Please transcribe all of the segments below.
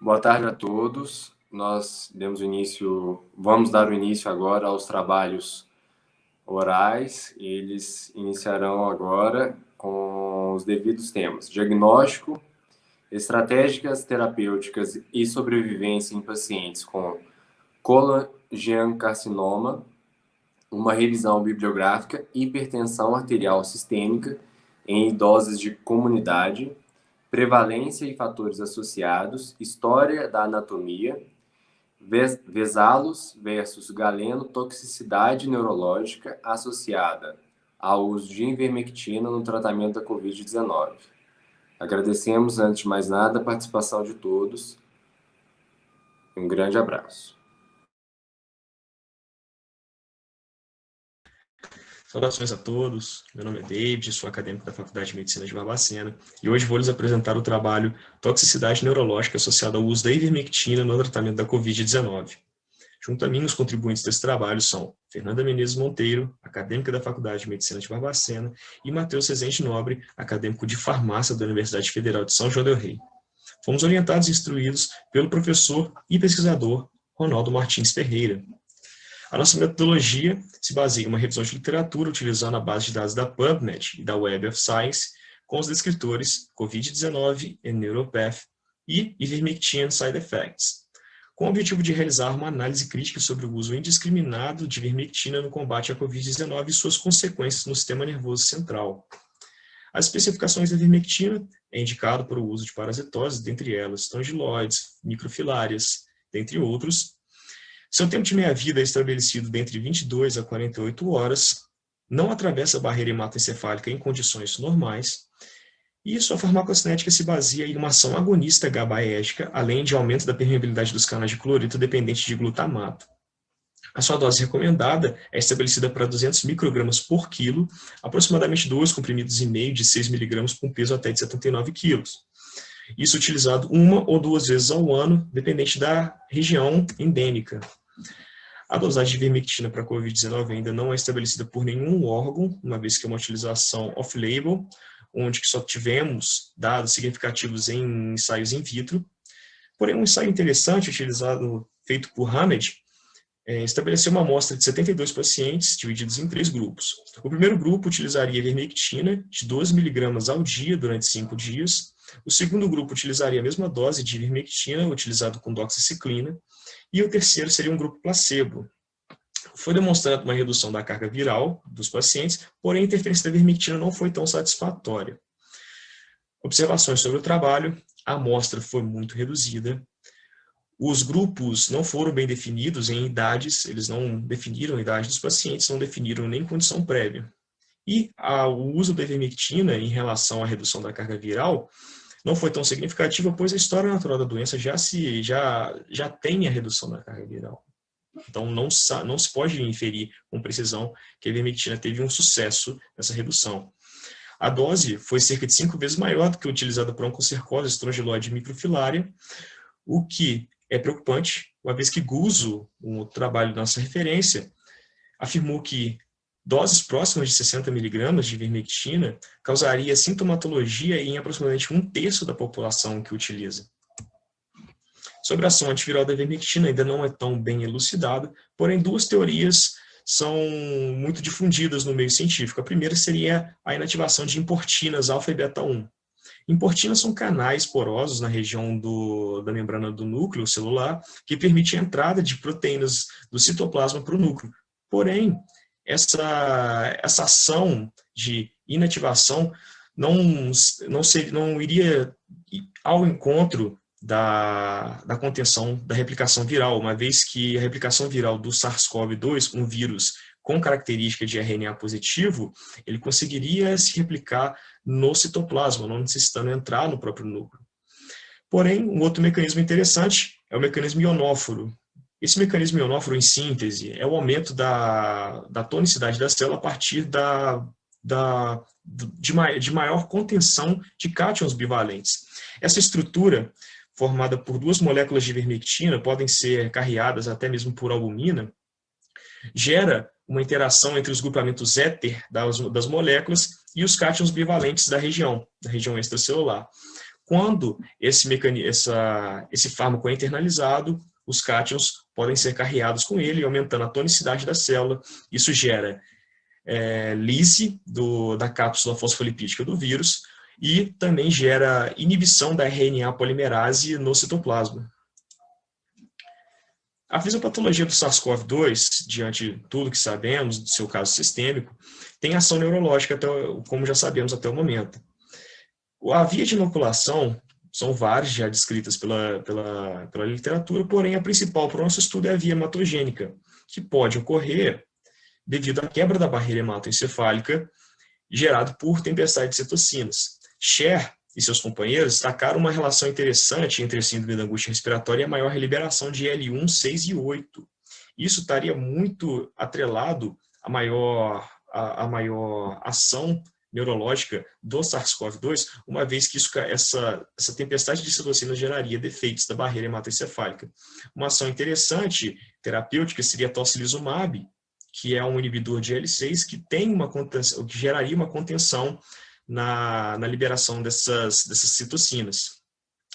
Boa tarde a todos. Vamos dar o início agora aos trabalhos orais. Eles iniciarão agora com os devidos temas: diagnóstico, estratégias terapêuticas e sobrevivência em pacientes com colangiocarcinoma, uma revisão bibliográfica, hipertensão arterial sistêmica em idosos de comunidade, prevalência e fatores associados, história da anatomia, Vesalos versus galeno, toxicidade neurológica associada ao uso de ivermectina no tratamento da Covid-19. Agradecemos, antes de mais nada, a participação de todos. Um grande abraço. Saudações a todos, meu nome é David, sou acadêmico da Faculdade de Medicina de Barbacena e hoje vou lhes apresentar o trabalho Toxicidade Neurológica associada ao uso da ivermectina no tratamento da Covid-19. Junto a mim, os contribuintes desse trabalho são Fernanda Menezes Monteiro, acadêmica da Faculdade de Medicina de Barbacena, e Matheus Rezende Nobre, acadêmico de Farmácia da Universidade Federal de São João del Rei. Fomos orientados e instruídos pelo professor e pesquisador Ronaldo Martins Ferreira. A nossa metodologia se baseia em uma revisão de literatura utilizando a base de dados da PubMed e da Web of Science com os descritores COVID-19 e Neuropath e Ivermectin Side Effects, com o objetivo de realizar uma análise crítica sobre o uso indiscriminado de ivermectina no combate à Covid-19 e suas consequências no sistema nervoso central. As especificações da ivermectina é indicado para o uso de parasitoses, dentre elas tongiloides, microfilárias, dentre outros. Seu tempo de meia-vida é estabelecido dentre 22 a 48 horas, não atravessa a barreira hematoencefálica em condições normais, e sua farmacocinética se baseia em uma ação agonista GABAérgica, além de aumento da permeabilidade dos canais de cloreto dependente de glutamato. A sua dose recomendada é estabelecida para 200 microgramas por quilo, aproximadamente 2 comprimidos e meio de 6 miligramas com peso até de 79 quilos. Isso utilizado 1 ou 2 vezes ao ano, dependente da região endêmica. A dosagem de ivermectina para a Covid-19 ainda não é estabelecida por nenhum órgão, uma vez que é uma utilização off-label, onde só tivemos dados significativos em ensaios in vitro. Porém, um ensaio interessante feito por Hamed, estabeleceu uma amostra de 72 pacientes divididos em 3 grupos. O primeiro grupo utilizaria ivermectina de 12 mg ao dia durante 5 dias. O segundo grupo utilizaria a mesma dose de ivermectina, utilizado com doxiciclina. E o terceiro seria um grupo placebo. Foi demonstrada uma redução da carga viral dos pacientes, porém a interferência da ivermectina não foi tão satisfatória. Observações sobre o trabalho: a amostra foi muito reduzida. Os grupos não foram bem definidos em idades, eles não definiram a idade dos pacientes, não definiram nem condição prévia. E o uso da ivermectina em relação à redução da carga viral não foi tão significativa, pois a história natural da doença já tem a redução da carga viral. Então, não se pode inferir com precisão que a ivermectina teve um sucesso nessa redução. A dose foi cerca de 5 vezes maior do que a utilizada para oncocercose estrongiloide microfilária, o que é preocupante, uma vez que Guzzo, um trabalho da nossa referência, afirmou que doses próximas de 60 mg de ivermectina causaria sintomatologia em aproximadamente 1/3 da população que utiliza. Sobre a ação antiviral da ivermectina ainda não é tão bem elucidada, porém 2 teorias são muito difundidas no meio científico. A primeira seria a inativação de importinas alfa e beta 1. Importinas são canais porosos na região da membrana do núcleo celular que permitem a entrada de proteínas do citoplasma para o núcleo. Porém, essa ação de inativação não iria ao encontro da contenção da replicação viral, uma vez que a replicação viral do SARS-CoV-2, um vírus com característica de RNA positivo, ele conseguiria se replicar no citoplasma, não necessitando entrar no próprio núcleo. Porém, um outro mecanismo interessante é o mecanismo ionóforo. Esse mecanismo ionóforo, em síntese, é o aumento da tonicidade da célula a partir de maior contenção de cátions bivalentes. Essa estrutura, formada por 2 moléculas de ivermectina, podem ser carreadas até mesmo por albumina, gera uma interação entre os grupamentos éter das moléculas e os cátions bivalentes da região extracelular. Quando esse fármaco é internalizado, os cátions podem ser carreados com ele, aumentando a tonicidade da célula. Isso gera lise da cápsula fosfolipídica do vírus e também gera inibição da RNA polimerase no citoplasma. A fisiopatologia do SARS-CoV-2, diante de tudo que sabemos do seu caso sistêmico, tem ação neurológica, como já sabemos até o momento. A via de inoculação são várias, já descritas pela literatura, porém a principal para o nosso estudo é a via hematogênica, que pode ocorrer devido à quebra da barreira hematoencefálica gerado por tempestade de citocinas. Scher e seus companheiros destacaram uma relação interessante entre a síndrome da angústia respiratória e a maior liberação de L1, 6 e 8. Isso estaria muito atrelado à maior ação neurológica do SARS-CoV-2, uma vez que essa tempestade de citocinas geraria defeitos da barreira hematoencefálica. Uma ação interessante, terapêutica, seria a tocilizumab, que é um inibidor de L6 que geraria uma contenção na liberação dessas citocinas.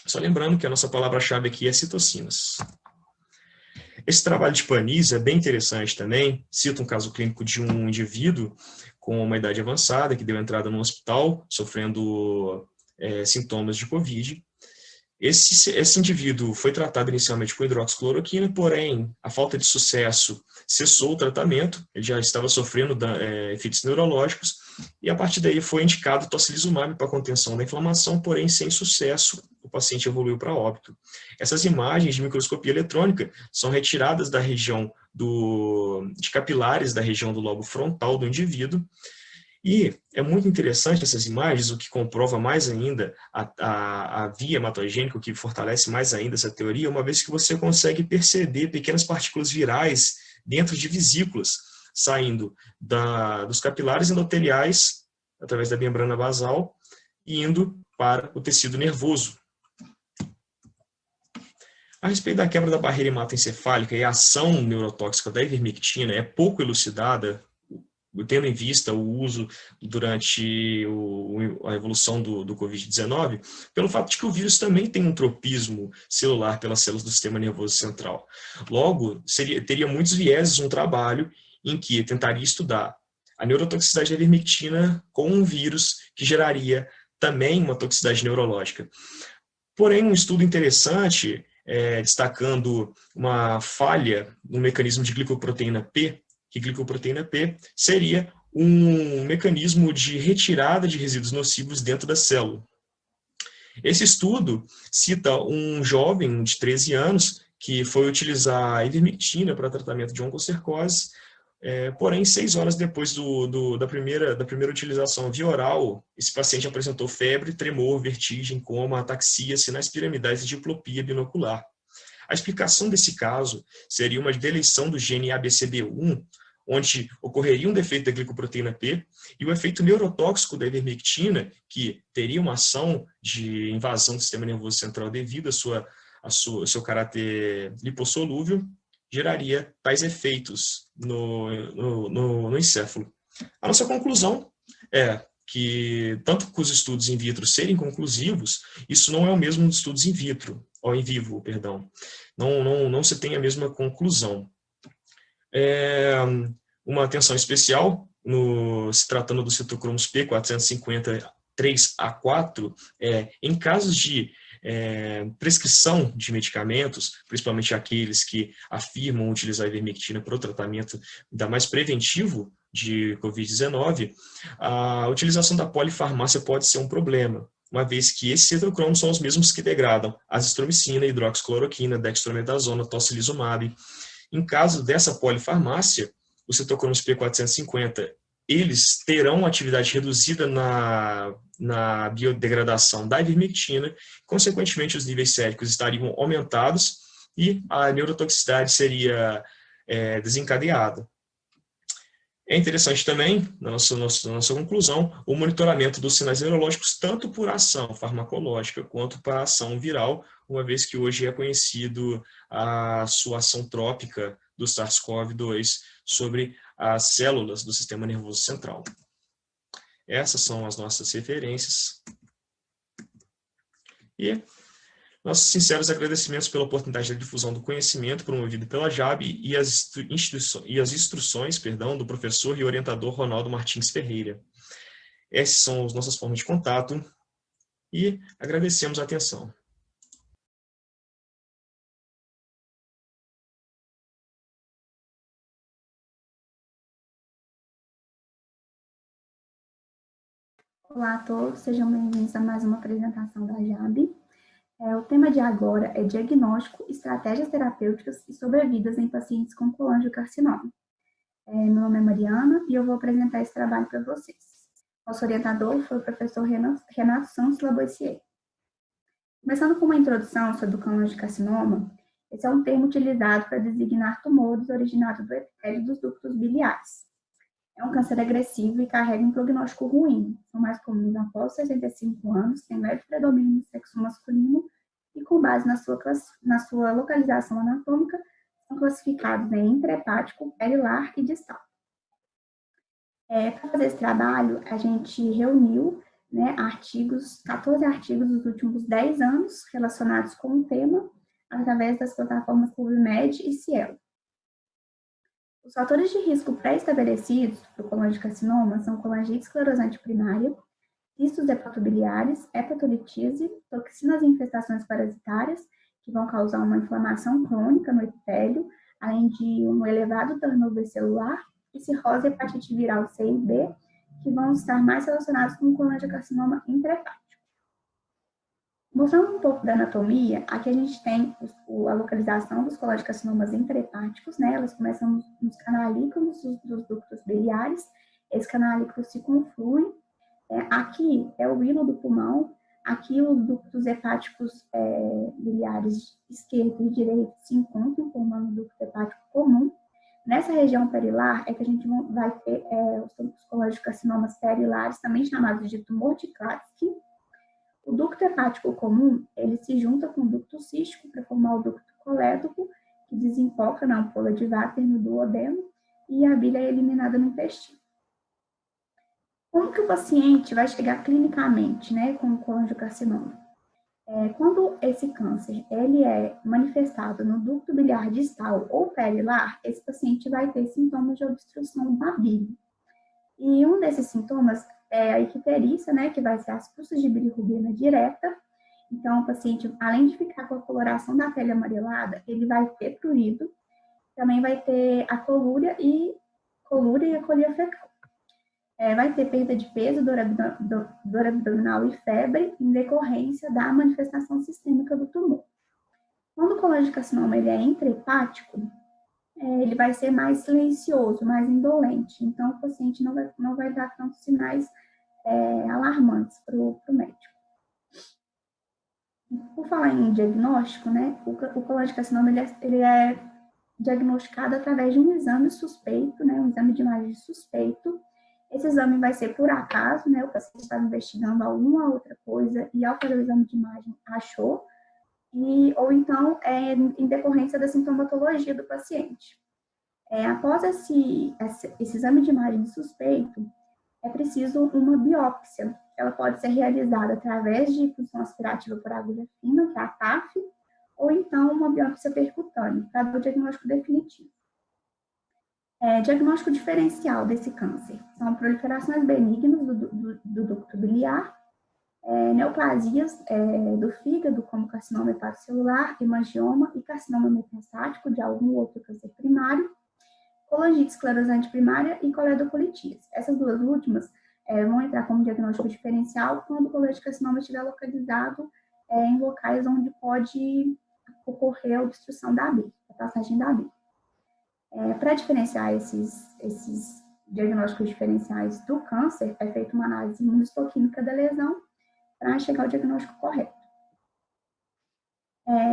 Só lembrando que a nossa palavra-chave aqui é citocinas. Esse trabalho de Paniz é bem interessante também, cita um caso clínico de um indivíduo com uma idade avançada, que deu entrada no hospital, sofrendo sintomas de Covid. Esse indivíduo foi tratado inicialmente com hidroxicloroquina, porém, a falta de sucesso cessou o tratamento, ele já estava sofrendo efeitos neurológicos, e a partir daí foi indicado tocilizumab para contenção da inflamação, porém, sem sucesso, o paciente evoluiu para óbito. Essas imagens de microscopia eletrônica são retiradas da região de capilares da região do lobo frontal do indivíduo, e é muito interessante essas imagens, o que comprova mais ainda a via hematogênica, o que fortalece mais ainda essa teoria, uma vez que você consegue perceber pequenas partículas virais dentro de vesículas, saindo dos capilares endoteliais, através da membrana basal, e indo para o tecido nervoso. A respeito da quebra da barreira hematoencefálica e a ação neurotóxica da ivermectina, é pouco elucidada, tendo em vista o uso durante a evolução do Covid-19, pelo fato de que o vírus também tem um tropismo celular pelas células do sistema nervoso central. Logo, teria muitos vieses um trabalho em que tentaria estudar a neurotoxicidade da ivermectina com um vírus que geraria também uma toxicidade neurológica. Porém, um estudo interessante, destacando uma falha no mecanismo de glicoproteína P, que glicoproteína P seria um mecanismo de retirada de resíduos nocivos dentro da célula. Esse estudo cita um jovem de 13 anos que foi utilizar a ivermectina para tratamento de oncocercose, porém, 6 horas depois da primeira utilização via oral, esse paciente apresentou febre, tremor, vertigem, coma, ataxia, sinais piramidais e diplopia binocular. A explicação desse caso seria uma deleição do gene ABCB1, onde ocorreria um defeito da glicoproteína P, e o efeito neurotóxico da ivermectina, que teria uma ação de invasão do sistema nervoso central devido ao seu caráter lipossolúvel, geraria tais efeitos no encéfalo. A nossa conclusão é que, tanto que os estudos in vitro serem conclusivos, isso não é o mesmo dos estudos in vivo, perdão. Não se tem a mesma conclusão. Uma atenção especial, se tratando do citocromos P450-3A4, em casos de prescrição de medicamentos, principalmente aqueles que afirmam utilizar a ivermectina para o tratamento ainda mais preventivo de Covid-19, a utilização da polifarmácia pode ser um problema, uma vez que esses citocromos são os mesmos que degradam azitromicina, hidroxicloroquina, dextrometasona, tocilizumab. Em caso dessa polifarmácia, os citocromos P450, eles terão atividade reduzida na biodegradação da ivermectina, consequentemente os níveis séricos estariam aumentados e a neurotoxicidade seria desencadeada. É interessante também, na nossa conclusão, o monitoramento dos sinais neurológicos, tanto por ação farmacológica quanto para ação viral, uma vez que hoje é conhecido a sua ação trópica do SARS-CoV-2 sobre as células do sistema nervoso central. Essas são as nossas referências. E nossos sinceros agradecimentos pela oportunidade da difusão do conhecimento promovido pela JAB e as instruções do professor e orientador Ronaldo Martins Ferreira. Essas são as nossas formas de contato e agradecemos a atenção. Olá a todos, sejam bem-vindos a mais uma apresentação da JAB. O tema de agora é diagnóstico, estratégias terapêuticas e sobrevidas em pacientes com colangiocarcinoma. Meu nome é Mariana e eu vou apresentar esse trabalho para vocês. Nosso orientador foi o professor Renato Santos Laboissier. Começando com uma introdução sobre o colangiocarcinoma, esse é um termo utilizado para designar tumores originados do epitélio dos ductos biliares. É um câncer agressivo e carrega um prognóstico ruim. São mais comuns após 65 anos, tem leve predomínio no sexo masculino e, com base na sua localização anatômica, são classificados em intrahepático, perilar e distal. Para fazer esse trabalho, a gente reuniu 14 artigos dos últimos 10 anos relacionados com o tema, através das plataformas PubMed e Cielo. Os fatores de risco pré-estabelecidos para o colangiocarcinoma são colangite esclerosante primária, cistos hepatobiliares, hepatolitise, toxinas e infestações parasitárias, que vão causar uma inflamação crônica no epitélio, além de um elevado turnover celular, e cirrose e hepatite viral C e B, que vão estar mais relacionados com o colangiocarcinoma intrahepático. Mostrando um pouco da anatomia, aqui a gente tem a localização dos colangiocarcinomas intrahepáticos, elas começam nos canalículos dos ductos biliares, esse canalículo se conflui, aqui é o hilo do pulmão, aqui os ductos hepáticos biliares esquerdo e direito se encontram formando o ducto hepático comum. Nessa região perilar é que a gente vai ter os colangiocarcinomas perilares, também chamados de tumor de Klatsky. O ducto hepático comum, ele se junta com o ducto cístico para formar o ducto colédoco, que desemboca na ampola de Vater no duodeno, e a bile é eliminada no intestino. Como que o paciente vai chegar clinicamente, com o colangiocarcinoma? Quando esse câncer ele é manifestado no ducto biliar distal ou perilar, esse paciente vai ter sintomas de obstrução da bile. E um desses sintomas é a icterícia, que vai ser as pulsas de bilirrubina direta. Então, o paciente, além de ficar com a coloração da pele amarelada, ele vai ter prurido, também vai ter a colúria e a colia fecal. Vai ter perda de peso, dor abdominal e febre em decorrência da manifestação sistêmica do tumor. Quando o colangiocarcinoma ele é intrahepático, ele vai ser mais silencioso, mais indolente. Então, o paciente não vai dar tantos sinais alarmantes para o médico. Por falar em diagnóstico, o colangiocarcinoma ele é diagnosticado através de um exame suspeito, um exame de imagem suspeito. Esse exame vai ser por acaso, o paciente estava investigando alguma outra coisa e ao fazer o exame de imagem achou, ou então em decorrência da sintomatologia do paciente. Após esse exame de imagem suspeito, é preciso uma biópsia. Ela pode ser realizada através de punção aspirativa por agulha fina, que é a TAF, ou então uma biópsia percutânea, para dar o diagnóstico definitivo. Diagnóstico diferencial desse câncer são proliferações benignas do ducto biliar, neoplasias do fígado, como carcinoma hepatocelular, hemangioma e carcinoma metastático de algum outro câncer primário, colangite esclerosante primária e coledocolitíase. Essas duas últimas vão entrar como diagnóstico diferencial quando o colangiocarcinoma estiver localizado em locais onde pode ocorrer a obstrução da bile, a passagem da bile. Para diferenciar esses diagnósticos diferenciais do câncer, é feita uma análise imunohistoquímica da lesão para chegar ao diagnóstico correto.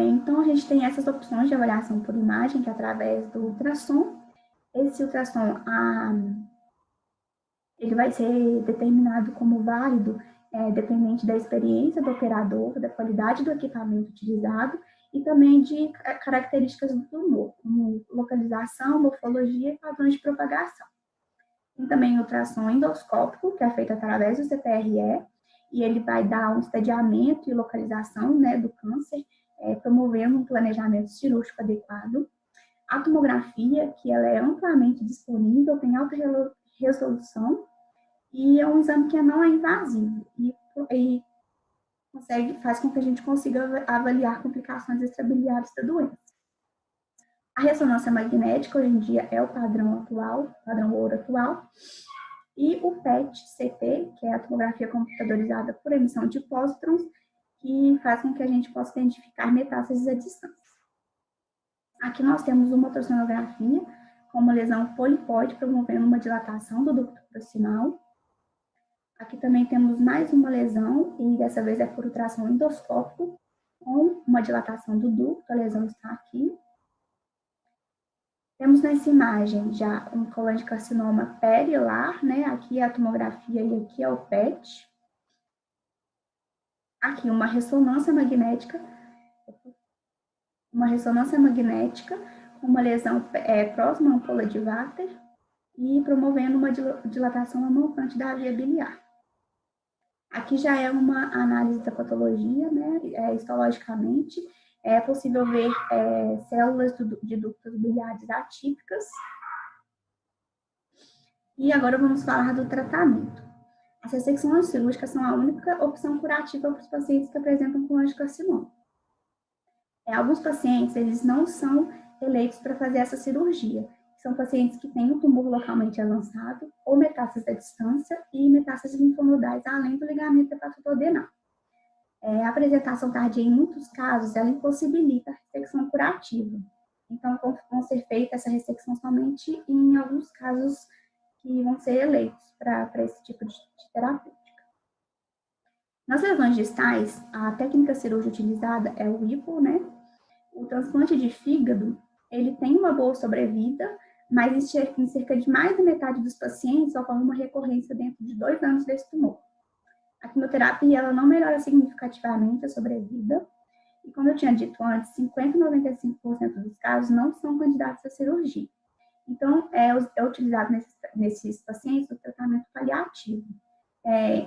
Então, a gente tem essas opções de avaliação por imagem, que é através do ultrassom. Esse ultrassom, ele vai ser determinado como válido, dependente da experiência do operador, da qualidade do equipamento utilizado e também de características do tumor, como localização, morfologia e padrões de propagação. Tem também o ultrassom endoscópico, que é feito através do CTRE, e ele vai dar um estadiamento e localização, né, do câncer, promovendo um planejamento cirúrgico adequado. A tomografia, que ela é amplamente disponível, tem alta resolução, e é um exame que não é invasivo, e faz com que a gente consiga avaliar complicações extrabiliares da doença. A ressonância magnética, hoje em dia, é o padrão atual, padrão ouro atual, e o PET-CT, que é a tomografia computadorizada por emissão de pósitrons, que faz com que a gente possa identificar metástases à distância. Aqui nós temos uma ultrassonografia com uma lesão polipóide promovendo uma dilatação do ducto proximal. Aqui também temos mais uma lesão, e dessa vez é por ultrassom endoscópico, com uma dilatação do ducto, a lesão está aqui. Temos nessa imagem já um colangiocarcinoma perilar, né? Aqui é a tomografia e aqui é o PET. Aqui uma ressonância magnética com uma lesão próxima à ampola de Vater e promovendo uma dilatação aumentante da via biliar. Aqui já é uma análise da patologia, né? Histologicamente, é possível ver células de ductos biliares atípicas. E agora vamos falar do tratamento. As ressecções cirúrgicas são a única opção curativa para os pacientes que apresentam colangiocarcinoma. Alguns pacientes, eles não são eleitos para fazer essa cirurgia. São pacientes que têm um tumor localmente avançado, ou metástases à distância e metástases linfonodais, além do ligamento hepatoduodenal. A apresentação tardia, em muitos casos, ela impossibilita a ressecção curativa. Então, vão ser feitas essa ressecção somente em alguns casos que vão ser eleitos para esse tipo de terapêutica. Nas lesões distais, a técnica cirúrgica utilizada é o IPO, né? O transplante de fígado, ele tem uma boa sobrevida, mas em cerca de mais da metade dos pacientes ocorre uma recorrência dentro de 2 anos desse tumor. A quimioterapia, ela não melhora significativamente a sobrevida, e como eu tinha dito antes, 50% a 95% dos casos não são candidatos à cirurgia. Então, é utilizado nesses pacientes o tratamento paliativo,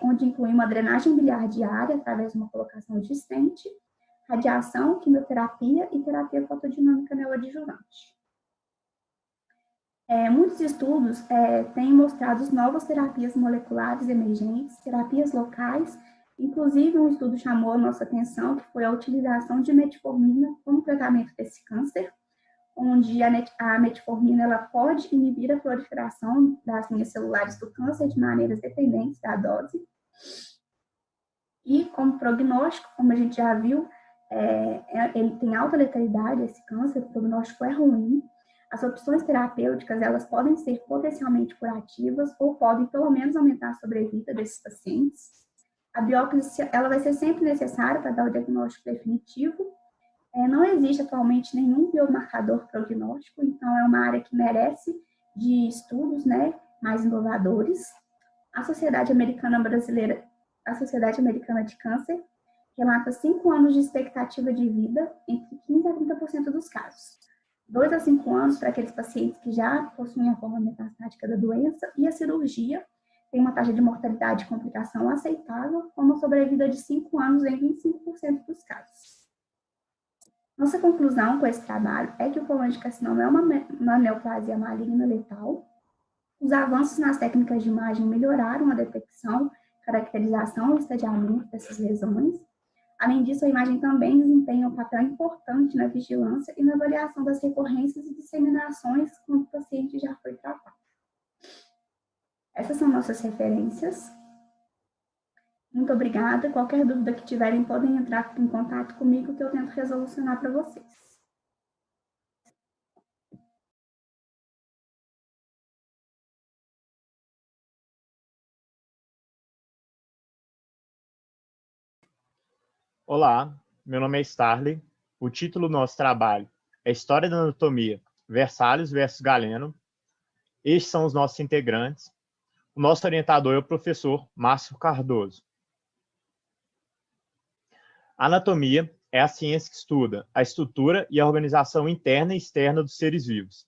onde inclui uma drenagem biliar diária através de uma colocação de stent, radiação, quimioterapia e terapia fotodinâmica neoadjuvante. Muitos estudos têm mostrado novas terapias moleculares emergentes, terapias locais, inclusive um estudo chamou a nossa atenção, que foi a utilização de metformina como tratamento desse câncer, onde a metformina ela pode inibir a proliferação das linhas celulares do câncer de maneiras dependentes da dose. E como prognóstico, como a gente já viu, ele tem alta letalidade, esse câncer, o prognóstico é ruim. As opções terapêuticas, elas podem ser potencialmente curativas ou podem, pelo menos, aumentar a sobrevida desses pacientes. A biópsia, ela vai ser sempre necessária para dar o diagnóstico definitivo. Não existe atualmente nenhum biomarcador prognóstico, então é uma área que merece de estudos, né, mais inovadores. A Sociedade Americana de Câncer relata 5 anos de expectativa de vida entre 15% a 30% dos casos. 2 a 5 anos para aqueles pacientes que já possuem a forma metastática da doença, e a cirurgia tem uma taxa de mortalidade e complicação aceitável, com uma sobrevida de 5 anos em 25% dos casos. Nossa conclusão com esse trabalho é que o colangiocarcinoma é uma neoplasia maligna letal. Os avanços nas técnicas de imagem melhoraram a detecção, caracterização e estadiamento dessas lesões. Além disso, a imagem também desempenha um papel importante na vigilância e na avaliação das recorrências e disseminações quando o paciente já foi tratado. Essas são nossas referências. Muito obrigada. Qualquer dúvida que tiverem, podem entrar em contato comigo que eu tento resolucionar para vocês. Olá, meu nome é Starley. O título do nosso trabalho é História da Anatomia, Versalhes versus Galeno. Estes são os nossos integrantes. O nosso orientador é o professor Márcio Cardoso. A anatomia é a ciência que estuda a estrutura e a organização interna e externa dos seres vivos.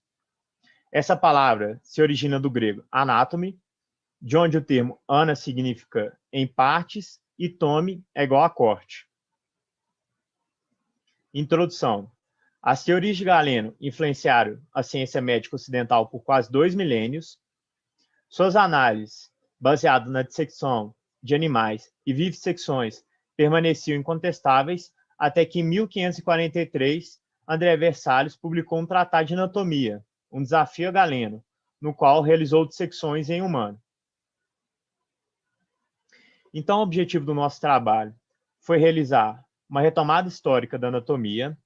Essa palavra se origina do grego anatomy, de onde o termo ana significa em partes e tome é igual a corte. Introdução. As teorias de Galeno influenciaram a ciência médica ocidental por quase 2 milênios. Suas análises, baseadas na dissecção de animais e vivissecções, permaneciam incontestáveis até que, em 1543, André Vesalius publicou um tratado de anatomia, um desafio a Galeno, no qual realizou dissecções em humano. Então, o objetivo do nosso trabalho foi realizar uma retomada histórica da anatomia,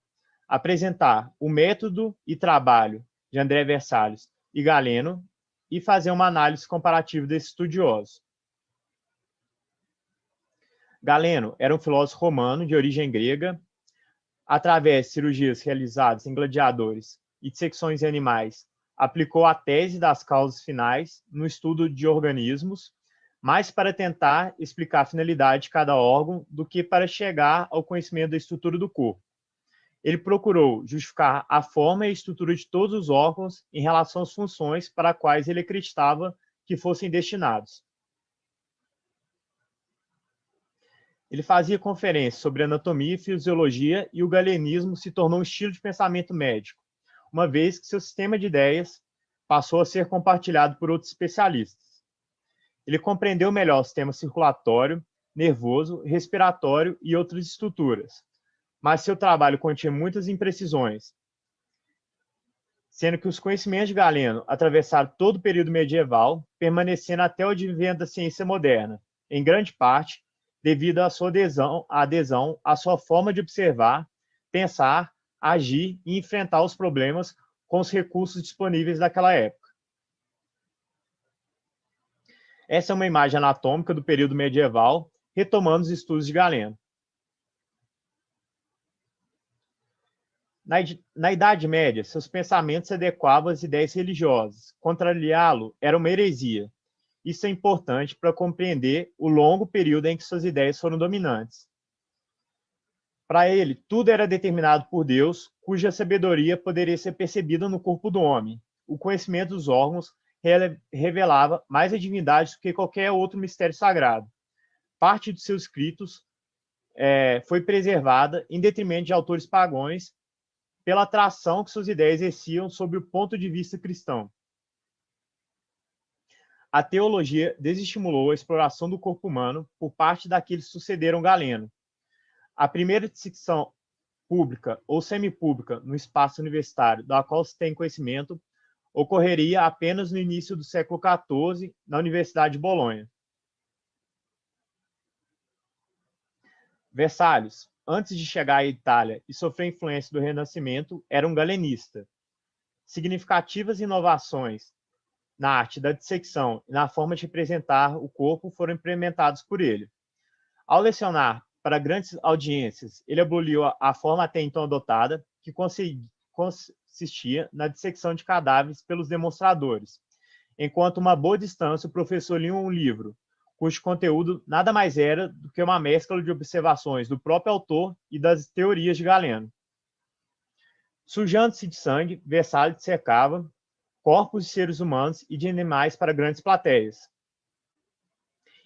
apresentar o método e trabalho de André Vesalius e Galeno e fazer uma análise comparativa desses estudiosos. Galeno era um filósofo romano de origem grega. Através de cirurgias realizadas em gladiadores e dissecções em animais, aplicou a tese das causas finais no estudo de organismos, mais para tentar explicar a finalidade de cada órgão do que para chegar ao conhecimento da estrutura do corpo. Ele procurou justificar a forma e a estrutura de todos os órgãos em relação às funções para as quais ele acreditava que fossem destinados. Ele fazia conferências sobre anatomia e fisiologia e o galenismo se tornou um estilo de pensamento médico, uma vez que seu sistema de ideias passou a ser compartilhado por outros especialistas. Ele compreendeu melhor o sistema circulatório, nervoso, respiratório e outras estruturas, mas seu trabalho continha muitas imprecisões, sendo que os conhecimentos de Galeno atravessaram todo o período medieval, permanecendo até o advento da ciência moderna, em grande parte devido à sua adesão à sua forma de observar, pensar, agir e enfrentar os problemas com os recursos disponíveis daquela época. Essa é uma imagem anatômica do período medieval, retomando os estudos de Galeno. Na Idade Média, seus pensamentos se adequavam às ideias religiosas. Contrariá-lo era uma heresia. Isso é importante para compreender o longo período em que suas ideias foram dominantes. Para ele, tudo era determinado por Deus, cuja sabedoria poderia ser percebida no corpo do homem. O conhecimento dos órgãos revelava mais a divindade do que qualquer outro mistério sagrado. Parte de seus escritos foi preservada em detrimento de autores pagãos pela atração que suas ideias exerciam sob o ponto de vista cristão. A teologia desestimulou a exploração do corpo humano por parte daqueles que sucederam Galeno. A primeira dissecção pública ou semipública no espaço universitário da qual se tem conhecimento ocorreria apenas no início do século XIV na Universidade de Bolonha. Vesalius, antes de chegar à Itália e sofrer a influência do Renascimento, era um galenista. Significativas inovações na arte da dissecção e na forma de representar o corpo foram implementados por ele. Ao lecionar para grandes audiências, ele aboliu a forma até então adotada, que consistia na dissecção de cadáveres pelos demonstradores, enquanto uma boa distância o professor lia um livro, cujo conteúdo nada mais era do que uma mescla de observações do próprio autor e das teorias de Galeno. Sujando-se de sangue, Vesalius dissecava corpos de seres humanos e de animais para grandes plateias,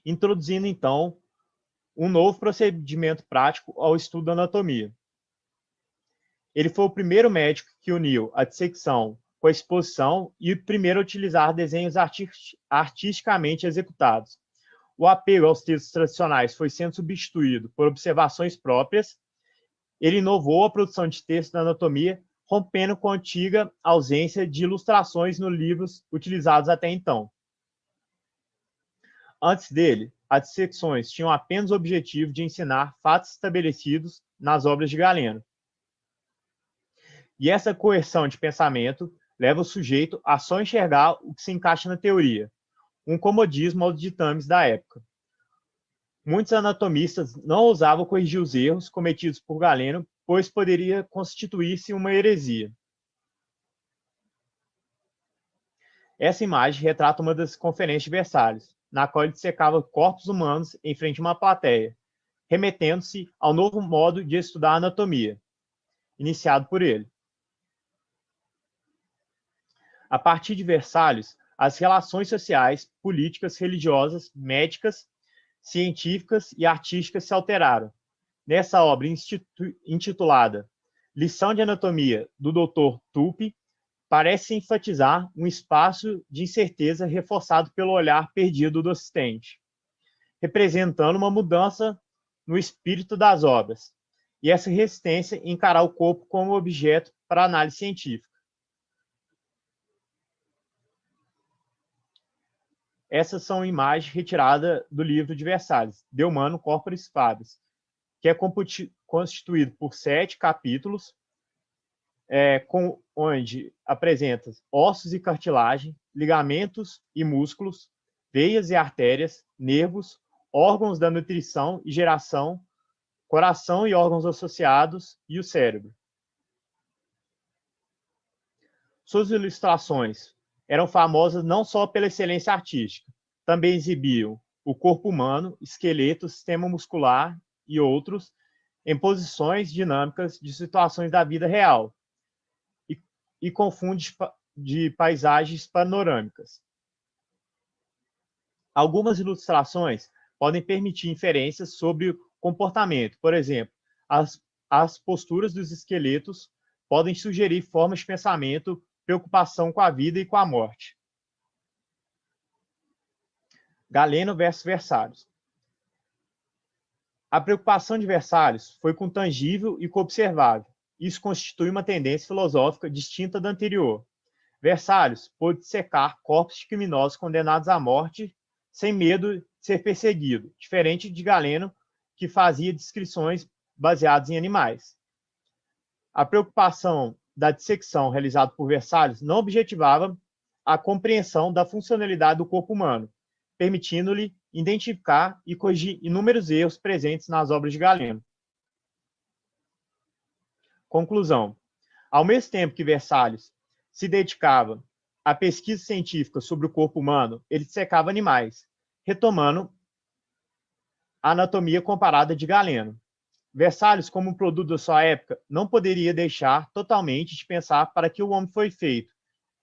introduzindo, então, um novo procedimento prático ao estudo da anatomia. Ele foi o primeiro médico que uniu a dissecção com a exposição e o primeiro a utilizar desenhos artisticamente executados. O apego aos textos tradicionais foi sendo substituído por observações próprias. Ele inovou a produção de textos da anatomia, rompendo com a antiga ausência de ilustrações nos livros utilizados até então. Antes dele, as dissecções tinham apenas o objetivo de ensinar fatos estabelecidos nas obras de Galeno. E essa coerção de pensamento leva o sujeito a só enxergar o que se encaixa na teoria, um comodismo aos ditames da época. Muitos anatomistas não ousavam corrigir os erros cometidos por Galeno, pois poderia constituir-se uma heresia. Essa imagem retrata uma das conferências de Versalhes, na qual ele dissecava corpos humanos em frente a uma plateia, remetendo-se ao novo modo de estudar a anatomia, iniciado por ele. A partir de Versalhes, as relações sociais, políticas, religiosas, médicas científicas e artísticas se alteraram. Nessa obra intitulada Lição de Anatomia, do Dr. Tupi, parece enfatizar um espaço de incerteza reforçado pelo olhar perdido do assistente, representando uma mudança no espírito das obras, e essa resistência em encarar o corpo como objeto para análise científica. Essas são imagens retiradas do livro de Versalhes, De Humano Corporis Fabris, que é constituído por 7 capítulos, onde apresenta ossos e cartilagem, ligamentos e músculos, veias e artérias, nervos, órgãos da nutrição e geração, coração e órgãos associados e o cérebro. Suas ilustrações eram famosas não só pela excelência artística, também exibiam o corpo humano, esqueleto, sistema muscular e outros em posições dinâmicas de situações da vida real e com fundos de paisagens panorâmicas. Algumas ilustrações podem permitir inferências sobre o comportamento. Por exemplo, as posturas dos esqueletos podem sugerir formas de pensamento, preocupação com a vida e com a morte. Galeno versus Versalhes. A preocupação de Versalhes foi com o tangível e com o observável. Isso constitui uma tendência filosófica distinta da anterior. Versalhes pôde dissecar corpos de criminosos condenados à morte sem medo de ser perseguido, diferente de Galeno, que fazia descrições baseadas em animais. A preocupação da dissecção realizada por Versalhes não objetivava a compreensão da funcionalidade do corpo humano, permitindo-lhe identificar e corrigir inúmeros erros presentes nas obras de Galeno. Conclusão. Ao mesmo tempo que Versalhes se dedicava à pesquisa científica sobre o corpo humano, ele dissecava animais, retomando a anatomia comparada de Galeno. Versalhes, como um produto da sua época, não poderia deixar totalmente de pensar para que o homem foi feito.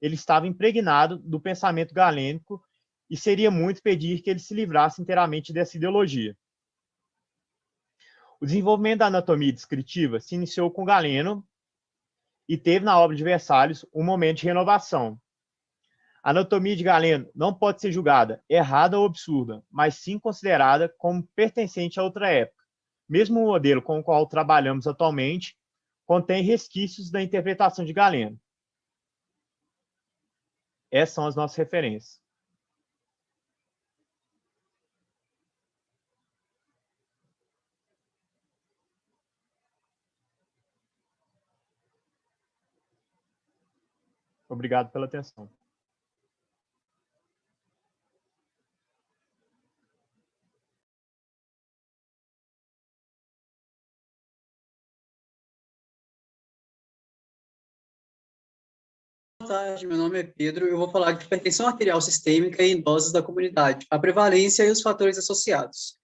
Ele estava impregnado do pensamento galênico e seria muito pedir que ele se livrasse inteiramente dessa ideologia. O desenvolvimento da anatomia descritiva se iniciou com Galeno e teve na obra de Versalhes um momento de renovação. A anatomia de Galeno não pode ser julgada errada ou absurda, mas sim considerada como pertencente a outra época. Mesmo o modelo com o qual trabalhamos atualmente contém resquícios da interpretação de Galeno. Essas são as nossas referências. Obrigado pela atenção. Boa tarde, meu nome é Pedro. Eu vou falar de hipertensão arterial sistêmica em idosos da comunidade, a prevalência e os fatores associados.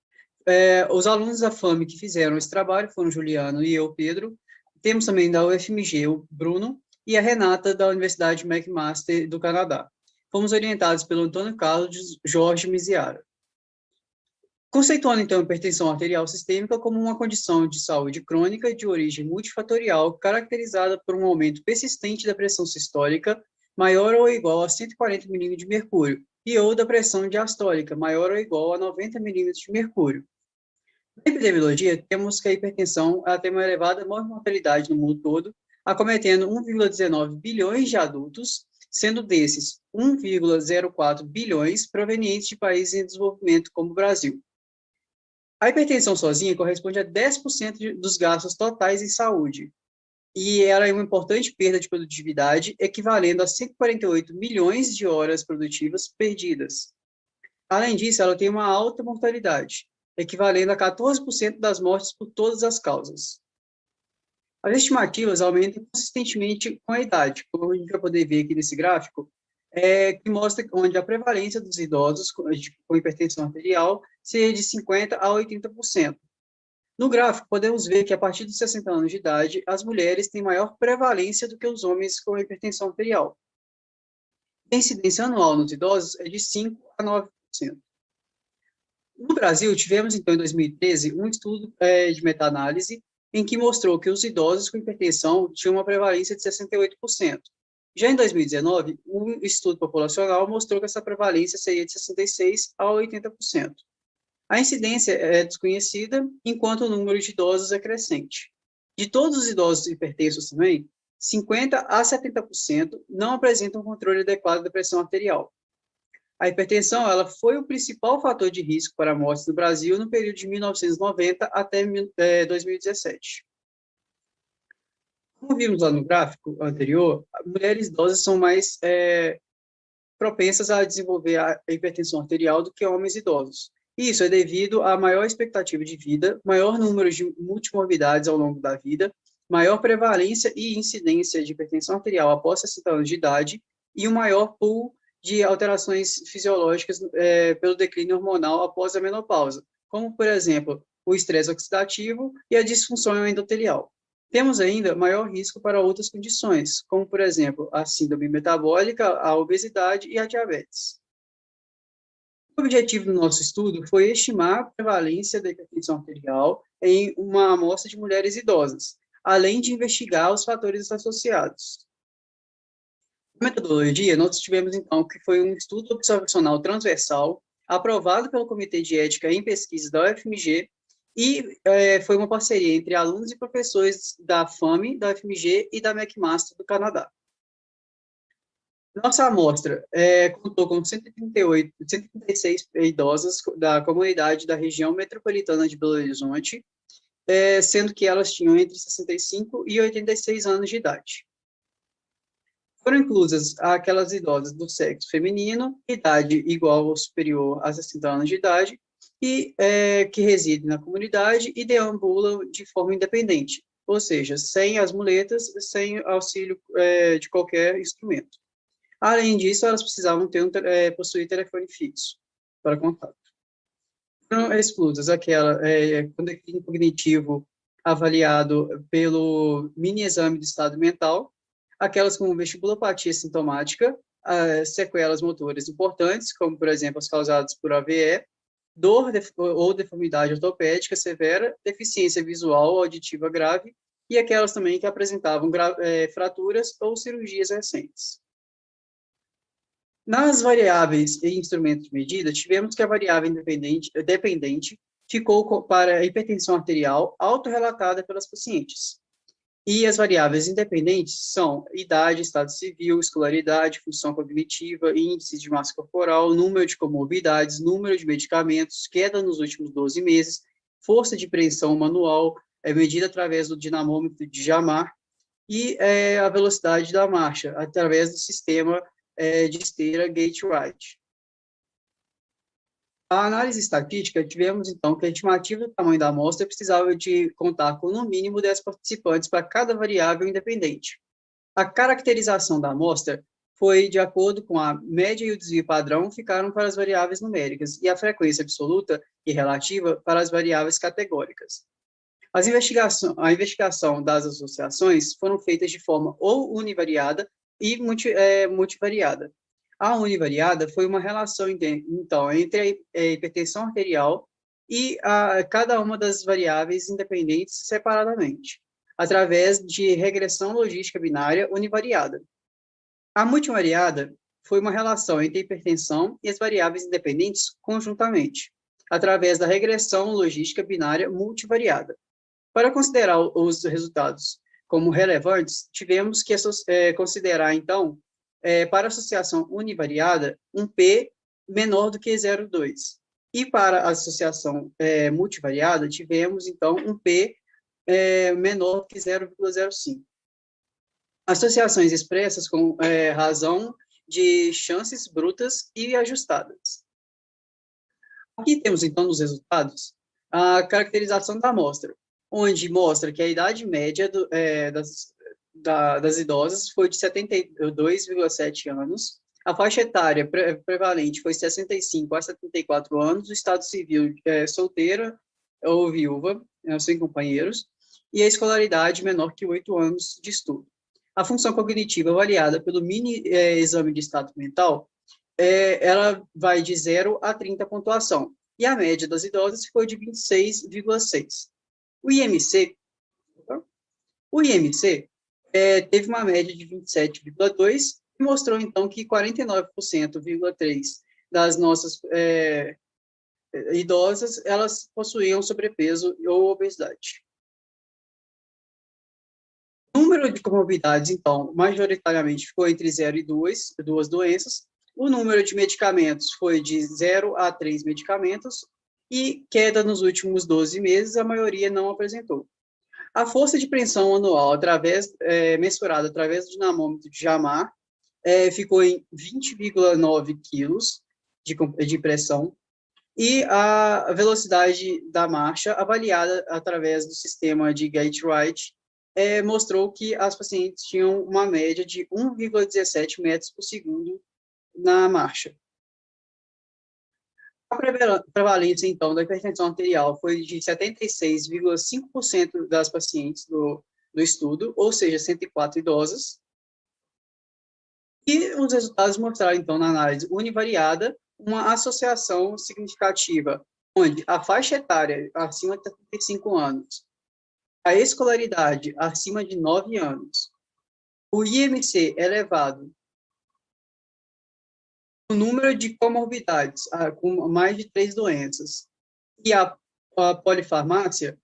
Os alunos da FAME que fizeram esse trabalho foram o Juliano e eu, Pedro. Temos também da UFMG o Bruno e a Renata da Universidade McMaster do Canadá. Fomos orientados pelo Antônio Carlos Jorge Miziara. Conceituando, então, a hipertensão arterial sistêmica como uma condição de saúde crônica de origem multifatorial caracterizada por um aumento persistente da pressão sistólica maior ou igual a 140 mm de mercúrio e ou da pressão diastólica maior ou igual a 90 mm de mercúrio. Na epidemiologia, temos que a hipertensão tem uma elevada mortalidade no mundo todo, acometendo 1,19 bilhões de adultos, sendo desses 1,04 bilhões provenientes de países em desenvolvimento como o Brasil. A hipertensão sozinha corresponde a 10% dos gastos totais em saúde, e ela é uma importante perda de produtividade, equivalendo a 148 milhões de horas produtivas perdidas. Além disso, ela tem uma alta mortalidade, equivalendo a 14% das mortes por todas as causas. As estimativas aumentam consistentemente com a idade, como a gente vai poder ver aqui nesse gráfico, que mostra onde a prevalência dos idosos com hipertensão arterial seria de 50% a 80%. No gráfico, podemos ver que a partir dos 60 anos de idade, as mulheres têm maior prevalência do que os homens com hipertensão arterial. A incidência anual nos idosos é de 5% a 9%. No Brasil, tivemos, então, em 2013, um estudo de meta-análise em que mostrou que os idosos com hipertensão tinham uma prevalência de 68%. Já em 2019, um estudo populacional mostrou que essa prevalência seria de 66% a 80%. A incidência é desconhecida, enquanto o número de idosos é crescente. De todos os idosos hipertensos também, 50% a 70% não apresentam controle adequado da pressão arterial. A hipertensão ela foi o principal fator de risco para a morte no Brasil no período de 1990 até 2017. Como vimos lá no gráfico anterior, mulheres idosas são mais propensas a desenvolver a hipertensão arterial do que homens idosos. Isso é devido à maior expectativa de vida, maior número de multimorbidades ao longo da vida, maior prevalência e incidência de hipertensão arterial após 60 anos de idade e um maior pool de alterações fisiológicas pelo declínio hormonal após a menopausa, como, por exemplo, o estresse oxidativo e a disfunção endotelial. Temos ainda maior risco para outras condições, como, por exemplo, a síndrome metabólica, a obesidade e a diabetes. O objetivo do nosso estudo foi estimar a prevalência da hipertensão arterial em uma amostra de mulheres idosas, além de investigar os fatores associados. A metodologia, nós tivemos, então, que foi um estudo observacional transversal, aprovado pelo Comitê de Ética em Pesquisa da UFMG, e foi uma parceria entre alunos e professores da FAME, da UFMG e da McMaster do Canadá. Nossa amostra contou com 136 idosas da comunidade da região metropolitana de Belo Horizonte, sendo que elas tinham entre 65 e 86 anos de idade. Foram inclusas aquelas idosas do sexo feminino, idade igual ou superior a 60 anos de idade, e que residem na comunidade e deambulam de forma independente, ou seja, sem as muletas, sem auxílio de qualquer instrumento. Além disso, elas precisavam possuir telefone fixo para contato. Foram exclusas aquela com declínio cognitivo avaliado pelo mini-exame de estado mental, aquelas com vestibulopatia sintomática, sequelas motoras importantes, como, por exemplo, as causadas por AVE, dor ou deformidade ortopédica severa, deficiência visual ou auditiva grave, e aquelas também que apresentavam fraturas ou cirurgias recentes. Nas variáveis e instrumentos de medida, tivemos que a variável dependente ficou para a hipertensão arterial autorrelatada pelas pacientes. E as variáveis independentes são idade, estado civil, escolaridade, função cognitiva, índice de massa corporal, número de comorbidades, número de medicamentos, queda nos últimos 12 meses, força de preensão manual, medida através do dinamômetro de Jamar, e a velocidade da marcha, através do sistema de esteira Gait-Wright. A análise estatística, tivemos, então, que a estimativa do tamanho da amostra precisava de contar com, no mínimo, 10 participantes para cada variável independente. A caracterização da amostra foi de acordo com a média e o desvio padrão ficaram para as variáveis numéricas e a frequência absoluta e relativa para as variáveis categóricas. A investigação das associações foram feitas de forma ou univariada e multivariada. A univariada foi uma relação, então, entre a hipertensão arterial e cada uma das variáveis independentes separadamente, através de regressão logística binária univariada. A multivariada foi uma relação entre a hipertensão e as variáveis independentes conjuntamente, através da regressão logística binária multivariada. Para considerar os resultados como relevantes, tivemos que considerar, então, para a associação univariada, um P menor do que 0,2. E para a associação multivariada, tivemos, então, um P menor do que 0,05. Associações expressas com razão de chances brutas e ajustadas. Aqui temos, então, nos resultados, a caracterização da amostra, onde mostra que a idade média das idosas foi de 72,7 anos, a faixa etária prevalente foi 65 a 74 anos, o estado civil solteira ou viúva, sem companheiros, e a escolaridade menor que 8 anos de estudo. A função cognitiva avaliada pelo mini exame de estado mental, ela vai de 0 a 30 pontuação, e a média das idosas foi de 26,6. O IMC teve uma média de 27,2 e mostrou, então, que 49,3% das nossas idosas, elas possuíam sobrepeso ou obesidade. O número de comorbidades, então, majoritariamente ficou entre 0 e 2 doenças. O número de medicamentos foi de 0 a 3 medicamentos e queda nos últimos 12 meses, a maioria não apresentou. A força de pressão anual, mensurada através do dinamômetro de Jamar, ficou em 20,9 quilos de pressão, e a velocidade da marcha, avaliada através do sistema de Gait-Wright, mostrou que as pacientes tinham uma média de 1,17 metros por segundo na marcha. A prevalência, então, da hipertensão arterial foi de 76,5% das pacientes do estudo, ou seja, 104 idosas. E os resultados mostraram, então, na análise univariada, uma associação significativa, onde a faixa etária acima de 35 anos, a escolaridade acima de 9 anos, o IMC elevado, o número de comorbidades com mais de 3 doenças e a polifarmácia,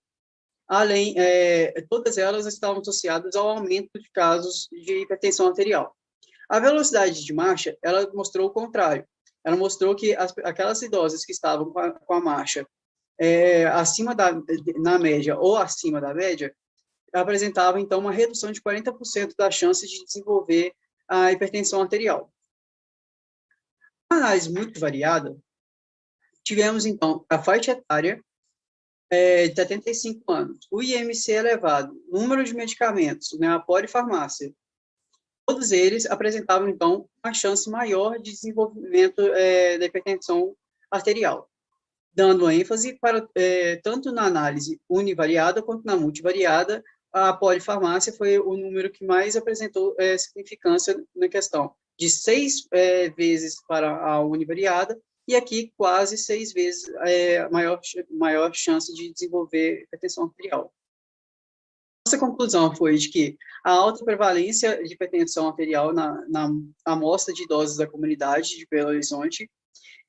todas elas estavam associadas ao aumento de casos de hipertensão arterial. A velocidade de marcha, ela mostrou o contrário. Ela mostrou que aquelas idosas que estavam com a marcha na média ou acima da média, apresentavam, então, uma redução de 40% das chances de desenvolver a hipertensão arterial. Uma análise muito variada, tivemos, então, a faixa etária de 75 anos, o IMC elevado, número de medicamentos, a polifarmácia, todos eles apresentavam, então, uma chance maior de desenvolvimento da hipertensão arterial, dando ênfase para, tanto na análise univariada quanto na multivariada, a polifarmácia foi o número que mais apresentou significância na questão, de 6 vezes para a univariada, e aqui quase 6 vezes maior chance de desenvolver hipertensão arterial. Nossa conclusão foi de que a alta prevalência de hipertensão arterial na amostra de idosos da comunidade de Belo Horizonte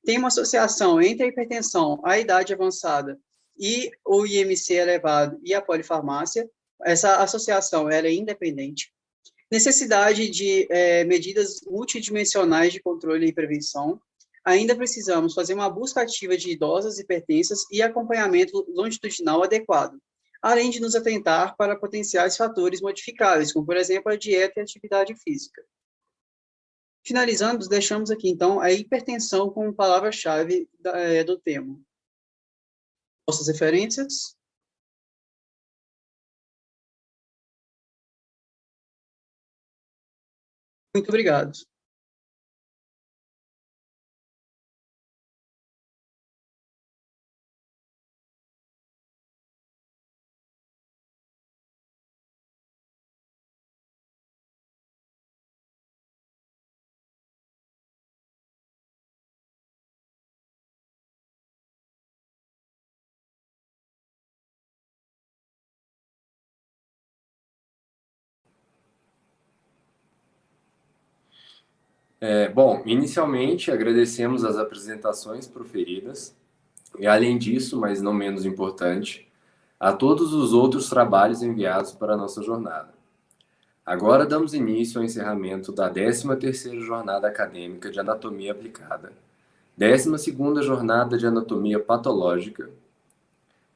tem uma associação entre a hipertensão, a idade avançada e o IMC elevado e a polifarmácia. Essa associação ela é independente. Necessidade de medidas multidimensionais de controle e prevenção. Ainda precisamos fazer uma busca ativa de idosas hipertensas e acompanhamento longitudinal adequado, além de nos atentar para potenciais fatores modificáveis, como, por exemplo, a dieta e a atividade física. Finalizando, deixamos aqui, então, a hipertensão como palavra-chave do tema. Nossas referências. Muito obrigado. Bom, inicialmente agradecemos as apresentações proferidas e, além disso, mas não menos importante, a todos os outros trabalhos enviados para a nossa jornada. Agora damos início ao encerramento da 13ª Jornada Acadêmica de Anatomia Aplicada, 12ª Jornada de Anatomia Patológica,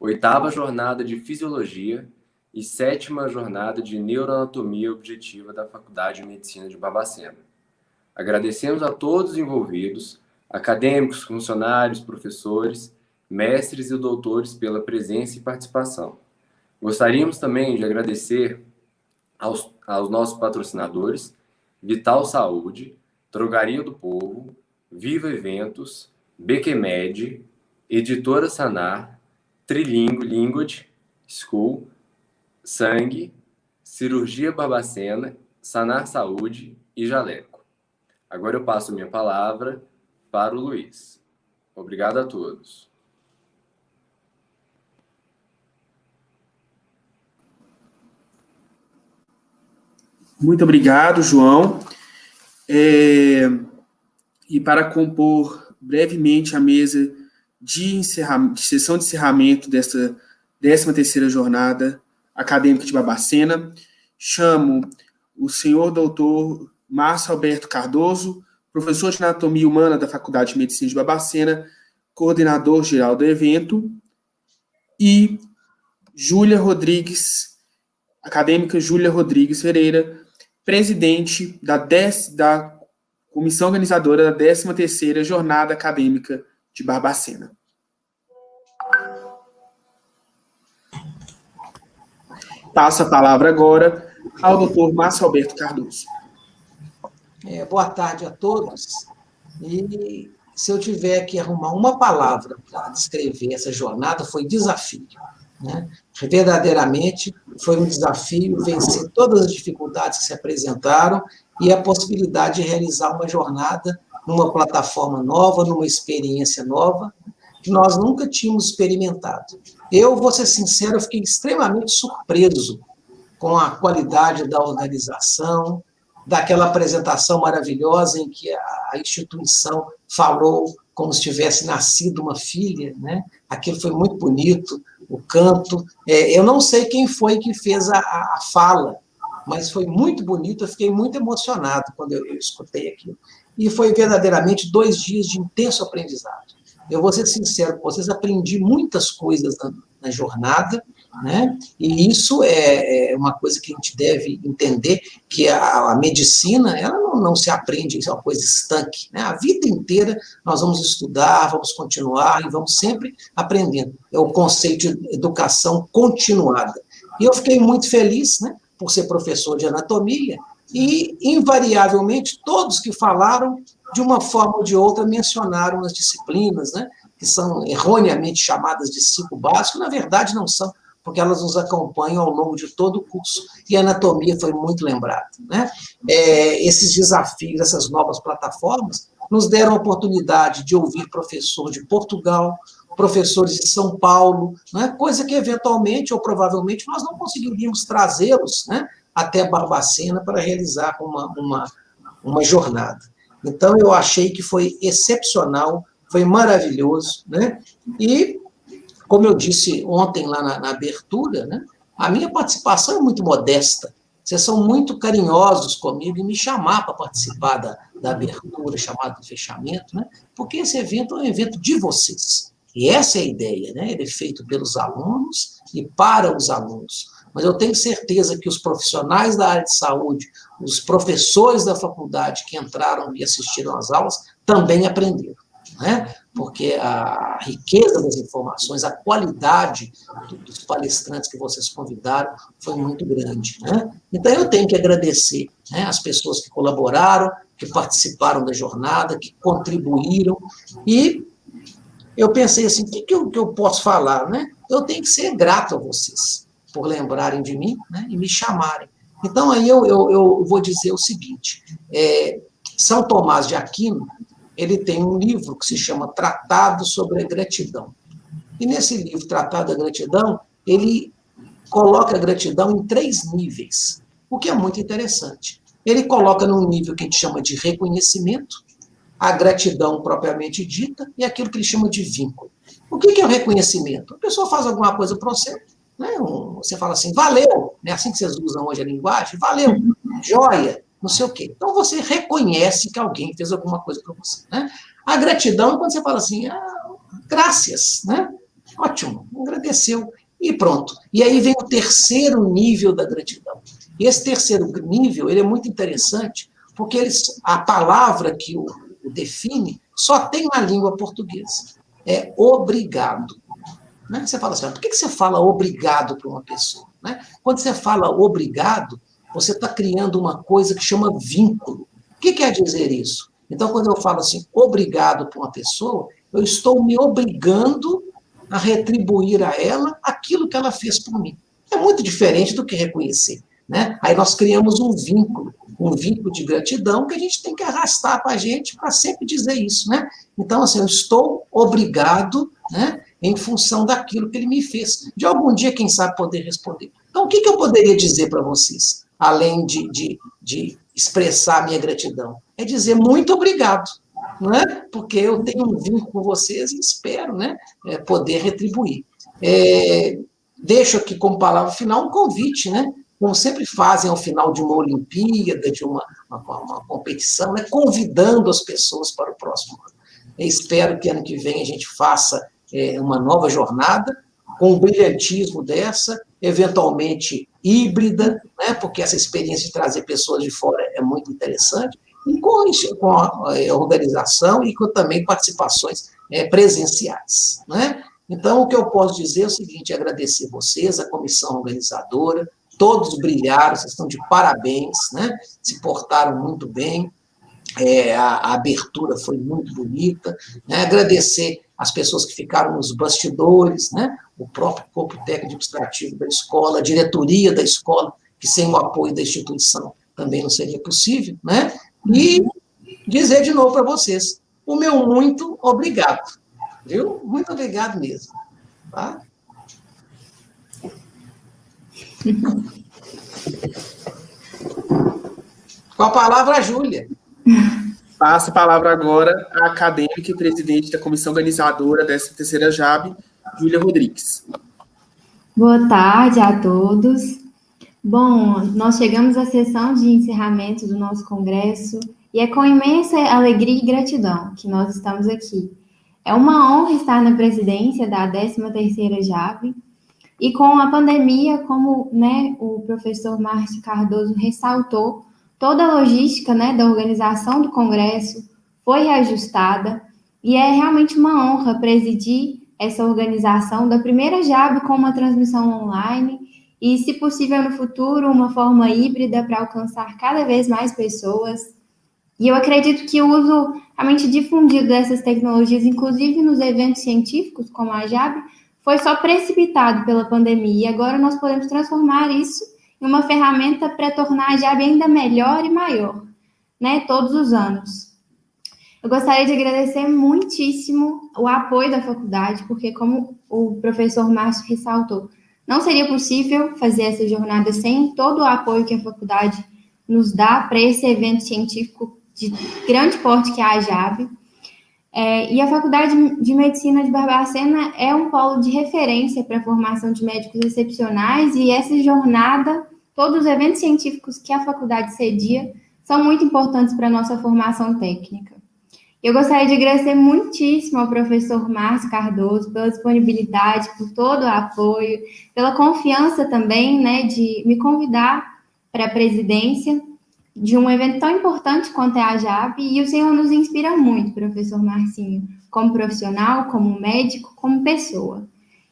8ª Jornada de Fisiologia e 7ª Jornada de Neuroanatomia Objetiva da Faculdade de Medicina de Barbacena. Agradecemos a todos os envolvidos, acadêmicos, funcionários, professores, mestres e doutores pela presença e participação. Gostaríamos também de agradecer aos nossos patrocinadores, Vital Saúde, Drogaria do Povo, Viva Eventos, Bequemed, Editora Sanar, Trilingue Linguage School, Sangue, Cirurgia Barbacena, Sanar Saúde e Jaleco. Agora eu passo minha palavra para o Luiz. Obrigado a todos. Muito obrigado, João. E para compor brevemente a mesa de sessão de encerramento desta 13ª jornada acadêmica de Barbacena, chamo o senhor doutor Márcio Alberto Cardoso, professor de Anatomia Humana da Faculdade de Medicina de Barbacena, coordenador geral do evento, e Júlia Rodrigues, acadêmica Júlia Rodrigues Ferreira, presidente da comissão organizadora da 13ª Jornada Acadêmica de Barbacena. Passo a palavra agora ao doutor Márcio Alberto Cardoso. Boa tarde a todos. E se eu tiver que arrumar uma palavra para descrever essa jornada, foi desafio. Né? Verdadeiramente foi um desafio vencer todas as dificuldades que se apresentaram e a possibilidade de realizar uma jornada numa plataforma nova, numa experiência nova, que nós nunca tínhamos experimentado. Eu, vou ser sincero, eu fiquei extremamente surpreso com a qualidade da organização, daquela apresentação maravilhosa em que a instituição falou como se tivesse nascido uma filha, né? Aquilo foi muito bonito, o canto. Eu não sei quem foi que fez a fala, mas foi muito bonito, eu fiquei muito emocionado quando eu escutei aquilo. E foi verdadeiramente 2 dias de intenso aprendizado. Eu vou ser sincero com vocês, aprendi muitas coisas na jornada, né? E isso é uma coisa que a gente deve entender, que a medicina, ela não se aprende, isso é uma coisa estanque, né? A vida inteira nós vamos estudar, vamos continuar e vamos sempre aprendendo. É o conceito de educação continuada. E eu fiquei muito feliz, né, por ser professor de anatomia, e, invariavelmente, todos que falaram, de uma forma ou de outra, mencionaram as disciplinas, né, que são erroneamente chamadas de ciclo básico, na verdade não são, porque elas nos acompanham ao longo de todo o curso, e a anatomia foi muito lembrada. Né? Esses desafios, essas novas plataformas, nos deram a oportunidade de ouvir professor de Portugal, professores de São Paulo, né? Coisa que eventualmente ou provavelmente nós não conseguiríamos trazê-los, né, até Barbacena para realizar uma jornada. Então, eu achei que foi excepcional, foi maravilhoso, né? E, como eu disse ontem lá na abertura, né, a minha participação é muito modesta. Vocês são muito carinhosos comigo em me chamar para participar da abertura, chamar do fechamento, né? Porque esse evento é um evento de vocês. E essa é a ideia, né? Ele é feito pelos alunos e para os alunos. Mas eu tenho certeza que os profissionais da área de saúde, os professores da faculdade que entraram e assistiram às aulas, também aprenderam, né? Porque a riqueza das informações, a qualidade dos palestrantes que vocês convidaram foi muito grande, né? Então, eu tenho que agradecer, né, as pessoas que colaboraram, que participaram da jornada, que contribuíram, e eu pensei assim, o que eu posso falar, né? Eu tenho que ser grato a vocês por lembrarem de mim, né, e me chamarem. Então, aí eu vou dizer o seguinte, São Tomás de Aquino, ele tem um livro que se chama Tratado sobre a Gratidão. E nesse livro, Tratado da Gratidão, ele coloca a gratidão em 3 níveis, o que é muito interessante. Ele coloca num nível que a gente chama de reconhecimento, a gratidão propriamente dita, e aquilo que ele chama de vínculo. O que é o reconhecimento? A pessoa faz alguma coisa para você, né? Você fala assim, valeu, é assim que vocês usam hoje a linguagem, valeu, joia, não sei o quê. Então, você reconhece que alguém fez alguma coisa para você. Né? A gratidão é quando você fala assim, graças, né? Ótimo, agradeceu, e pronto. E aí vem o 3º nível da gratidão. E esse 3º nível, ele é muito interessante, porque a palavra que o define só tem na língua portuguesa. É obrigado. Né? Você fala assim, por que você fala obrigado para uma pessoa? Né? Quando você fala obrigado, você está criando uma coisa que chama vínculo. O que quer dizer isso? Então, quando eu falo assim, obrigado para uma pessoa, eu estou me obrigando a retribuir a ela aquilo que ela fez por mim. É muito diferente do que reconhecer. Né? Aí nós criamos um vínculo de gratidão que a gente tem que arrastar com a gente para sempre dizer isso. Né? Então, assim, eu estou obrigado, né, em função daquilo que ele me fez. De algum dia, quem sabe, poder responder. Então, o que eu poderia dizer para vocês? além de expressar minha gratidão? É dizer muito obrigado, não é? Porque eu tenho um vínculo com vocês e espero, né, poder retribuir. Deixo aqui como palavra final um convite, né? Como sempre fazem ao final de uma Olimpíada, de uma competição, né? Convidando as pessoas para o próximo ano. Eu espero que ano que vem a gente faça uma nova jornada, com o brilhantismo dessa, eventualmente híbrida, né? Porque essa experiência de trazer pessoas de fora é muito interessante, e com a organização e com também participações presenciais, né? Então, o que eu posso dizer é o seguinte: agradecer vocês, a comissão organizadora, todos brilharam, vocês estão de parabéns, né? Se portaram muito bem, a abertura foi muito bonita, né? Agradecer as pessoas que ficaram nos bastidores, né? O próprio corpo técnico administrativo da escola, a diretoria da escola, que sem o apoio da instituição também não seria possível, né? E dizer de novo para vocês, o meu muito obrigado, viu? Muito obrigado mesmo, tá? Com a palavra, a Júlia. Passo a palavra agora à acadêmica e presidente da comissão organizadora dessa terceira JAB, Júlia Rodrigues. Boa tarde a todos. Bom, nós chegamos à sessão de encerramento do nosso congresso e é com imensa alegria e gratidão que nós estamos aqui. É uma honra estar na presidência da 13ª JAB e com a pandemia, como, né, o professor Márcio Cardoso ressaltou, toda a logística, né, da organização do congresso foi reajustada e é realmente uma honra presidir essa organização da primeira JAB com uma transmissão online e, se possível, no futuro, uma forma híbrida para alcançar cada vez mais pessoas. E eu acredito que o uso realmente difundido dessas tecnologias, inclusive nos eventos científicos, como a JAB, foi só precipitado pela pandemia, e agora nós podemos transformar isso em uma ferramenta para tornar a JAB ainda melhor e maior, né, todos os anos. Eu gostaria de agradecer muitíssimo o apoio da faculdade, porque, como o professor Márcio ressaltou, não seria possível fazer essa jornada sem todo o apoio que a faculdade nos dá para esse evento científico de grande porte que é a JAB. E a Faculdade de Medicina de Barbacena é um polo de referência para a formação de médicos excepcionais, e essa jornada, todos os eventos científicos que a faculdade cedia, são muito importantes para a nossa formação técnica. Eu gostaria de agradecer muitíssimo ao professor Márcio Cardoso pela disponibilidade, por todo o apoio, pela confiança também, né, de me convidar para a presidência de um evento tão importante quanto é a JAB, e o senhor nos inspira muito, professor Marcinho, como profissional, como médico, como pessoa.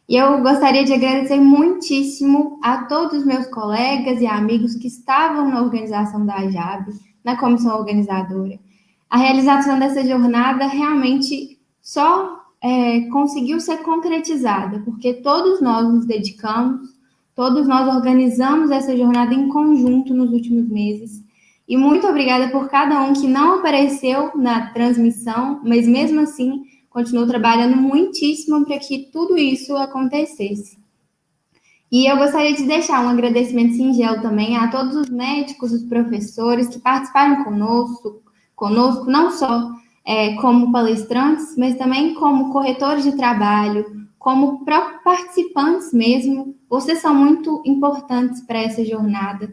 E eu gostaria de agradecer muitíssimo a todos os meus colegas e amigos que estavam na organização da JAB, na comissão organizadora. A realização dessa jornada realmente só conseguiu ser concretizada, porque todos nós nos dedicamos, todos nós organizamos essa jornada em conjunto nos últimos meses. E muito obrigada por cada um que não apareceu na transmissão, mas mesmo assim continuou trabalhando muitíssimo para que tudo isso acontecesse. E eu gostaria de deixar um agradecimento singelo também a todos os médicos, os professores que participaram conosco não só como palestrantes, mas também como corretores de trabalho, como próprios participantes mesmo. Vocês são muito importantes para essa jornada.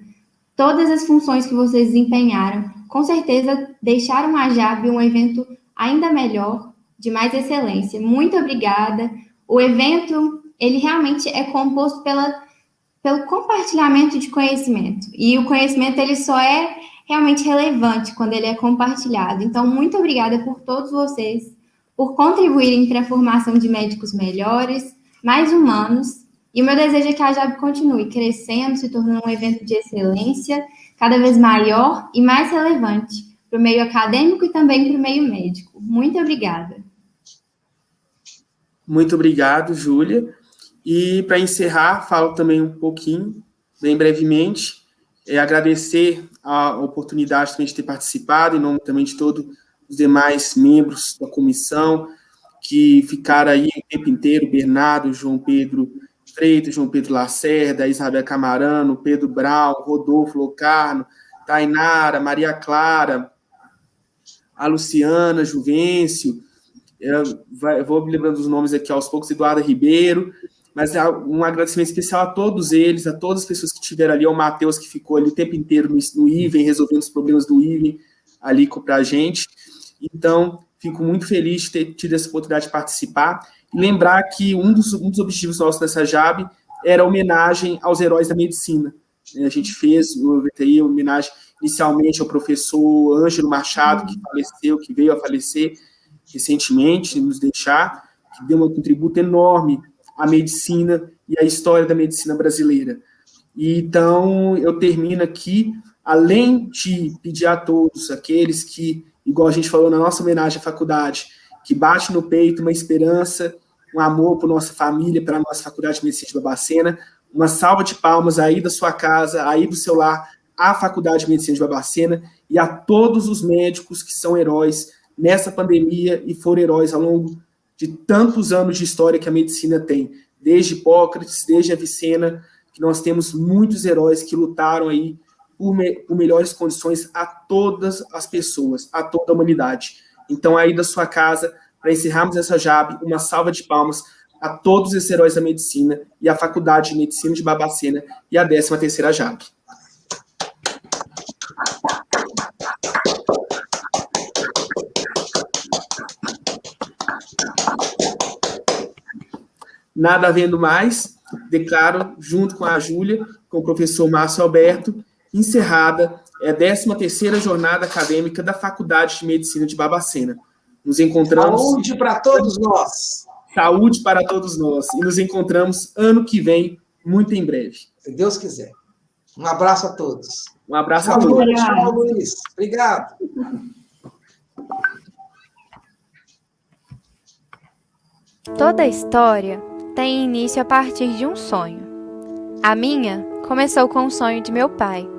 Todas as funções que vocês desempenharam, com certeza deixaram a JAB um evento ainda melhor, de mais excelência. Muito obrigada. O evento, ele realmente é composto pelo compartilhamento de conhecimento. E o conhecimento, ele só é realmente relevante quando ele é compartilhado. Então, muito obrigada por todos vocês, por contribuírem para a formação de médicos melhores, mais humanos. E o meu desejo é que a JAB continue crescendo, se tornando um evento de excelência, cada vez maior e mais relevante para o meio acadêmico e também para o meio médico. Muito obrigada. Muito obrigado, Júlia. E, para encerrar, falo também um pouquinho, bem brevemente, agradecer a oportunidade também de ter participado, em nome também de todos os demais membros da comissão, que ficaram aí o tempo inteiro, Bernardo, João Pedro, Freitas, João Pedro Lacerda, Isabel Camarano, Pedro Brown, Rodolfo Locarno, Tainara, Maria Clara, a Luciana, Juvencio, eu vou me lembrando dos nomes aqui aos poucos, Eduardo Ribeiro, mas um agradecimento especial a todos eles, a todas as pessoas que estiveram ali, ao Matheus, que ficou ali o tempo inteiro no IVEN, resolvendo os problemas do IVEN ali para a gente. Então, fico muito feliz de ter tido essa oportunidade de participar. E lembrar que um dos objetivos nossos dessa JAB era a homenagem aos heróis da medicina. A gente fez aí, homenagem inicialmente ao professor Ângelo Machado, que faleceu, que veio a falecer recentemente, nos deixar, que deu um contributo enorme à medicina e à história da medicina brasileira. E, então, eu termino aqui, além de pedir a todos, aqueles que, igual a gente falou na nossa homenagem à faculdade, que bate no peito uma esperança, um amor por nossa família, pela nossa Faculdade de Medicina de Barbacena, uma salva de palmas aí da sua casa, aí do seu lar, à Faculdade de Medicina de Barbacena e a todos os médicos que são heróis nessa pandemia e foram heróis ao longo de tantos anos de história que a medicina tem, desde Hipócrates, desde Avicena, que nós temos muitos heróis que lutaram aí por melhores condições a todas as pessoas, a toda a humanidade. Então, aí da sua casa, para encerrarmos essa JAB, uma salva de palmas a todos esses heróis da medicina e à Faculdade de Medicina de Barbacena e a 13ª JAB. Nada havendo mais, declaro, junto com a Júlia, com o professor Márcio Alberto, encerrada a 13ª Jornada Acadêmica da Faculdade de Medicina de Barbacena. Nos encontramos... Saúde para todos nós. Saúde para todos nós. E nos encontramos ano que vem, muito em breve. Se Deus quiser. Um abraço a todos. Um abraço a todos. Tchau, Luiz. Obrigado. Toda história tem início a partir de um sonho. A minha começou com o sonho de meu pai.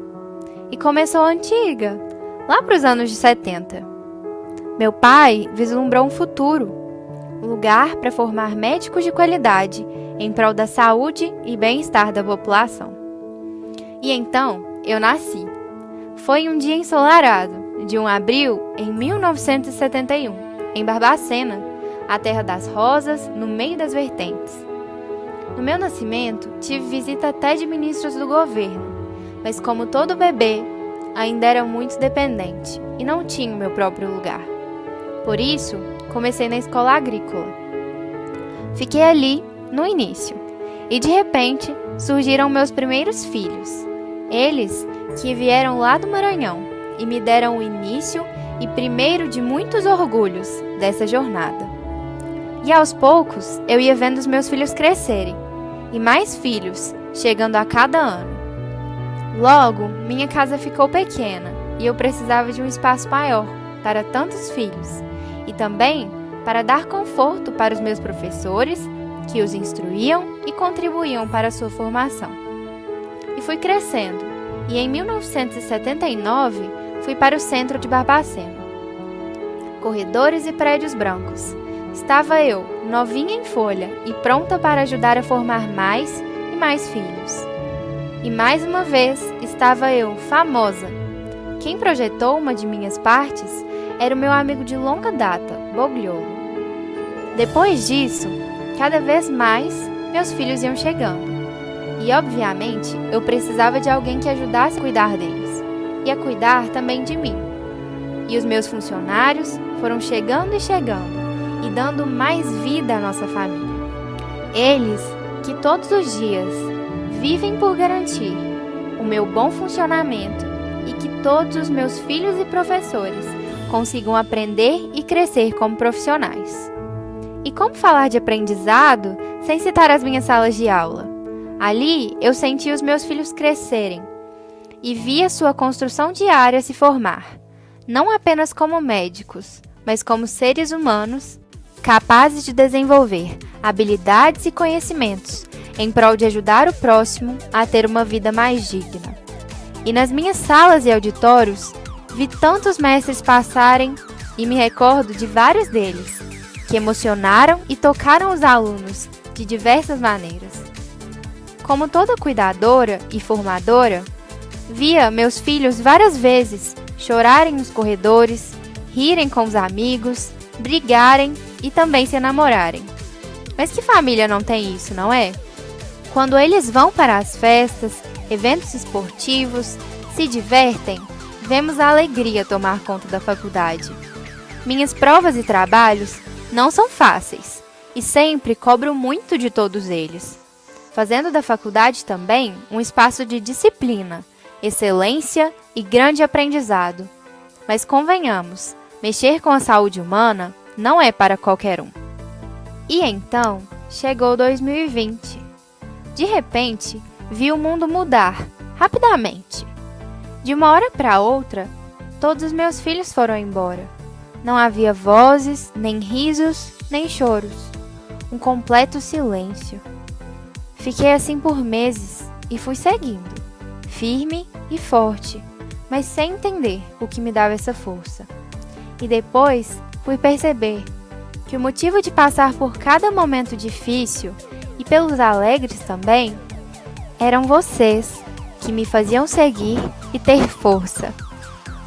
E começou antiga, lá para os anos de 70. Meu pai vislumbrou um futuro, um lugar para formar médicos de qualidade em prol da saúde e bem-estar da população. E então, eu nasci. Foi um dia ensolarado, de 1 de abril em 1971, em Barbacena, a terra das rosas, no meio das vertentes. No meu nascimento, tive visita até de ministros do governo, mas como todo bebê, ainda era muito dependente e não tinha o meu próprio lugar. Por isso, comecei na escola agrícola. Fiquei ali no início e de repente surgiram meus primeiros filhos. Eles que vieram lá do Maranhão e me deram o início e primeiro de muitos orgulhos dessa jornada. E aos poucos eu ia vendo os meus filhos crescerem e mais filhos chegando a cada ano. Logo, minha casa ficou pequena e eu precisava de um espaço maior para tantos filhos e também para dar conforto para os meus professores, que os instruíam e contribuíam para a sua formação. E fui crescendo, e em 1979 fui para o centro de Barbacena. Corredores e prédios brancos. Estava eu, novinha em folha e pronta para ajudar a formar mais e mais filhos. E mais uma vez estava eu, famosa. Quem projetou uma de minhas partes era o meu amigo de longa data, Bogliolo. Depois disso, cada vez mais meus filhos iam chegando. E, obviamente, eu precisava de alguém que ajudasse a cuidar deles e a cuidar também de mim. E os meus funcionários foram chegando e dando mais vida à nossa família. Eles que todos os dias vivem por garantir o meu bom funcionamento e que todos os meus filhos e professores consigam aprender e crescer como profissionais. E como falar de aprendizado sem citar as minhas salas de aula? Ali eu senti os meus filhos crescerem e vi a sua construção diária se formar, não apenas como médicos, mas como seres humanos capazes de desenvolver habilidades e conhecimentos em prol de ajudar o próximo a ter uma vida mais digna. E nas minhas salas e auditórios, vi tantos mestres passarem e me recordo de vários deles, que emocionaram e tocaram os alunos de diversas maneiras. Como toda cuidadora e formadora, via meus filhos várias vezes chorarem nos corredores, rirem com os amigos, brigarem e também se namorarem. Mas que família não tem isso, não é? Quando eles vão para as festas, eventos esportivos, se divertem, vemos a alegria tomar conta da faculdade. Minhas provas e trabalhos não são fáceis e sempre cobro muito de todos eles, fazendo da faculdade também um espaço de disciplina, excelência e grande aprendizado. Mas convenhamos, mexer com a saúde humana não é para qualquer um. E então, chegou 2020. De repente, vi o mundo mudar, rapidamente. De uma hora para outra, todos os meus filhos foram embora. Não havia vozes, nem risos, nem choros. Um completo silêncio. Fiquei assim por meses e fui seguindo, firme e forte, mas sem entender o que me dava essa força. E depois fui perceber que o motivo de passar por cada momento difícil e pelos alegres também eram vocês que me faziam seguir e ter força.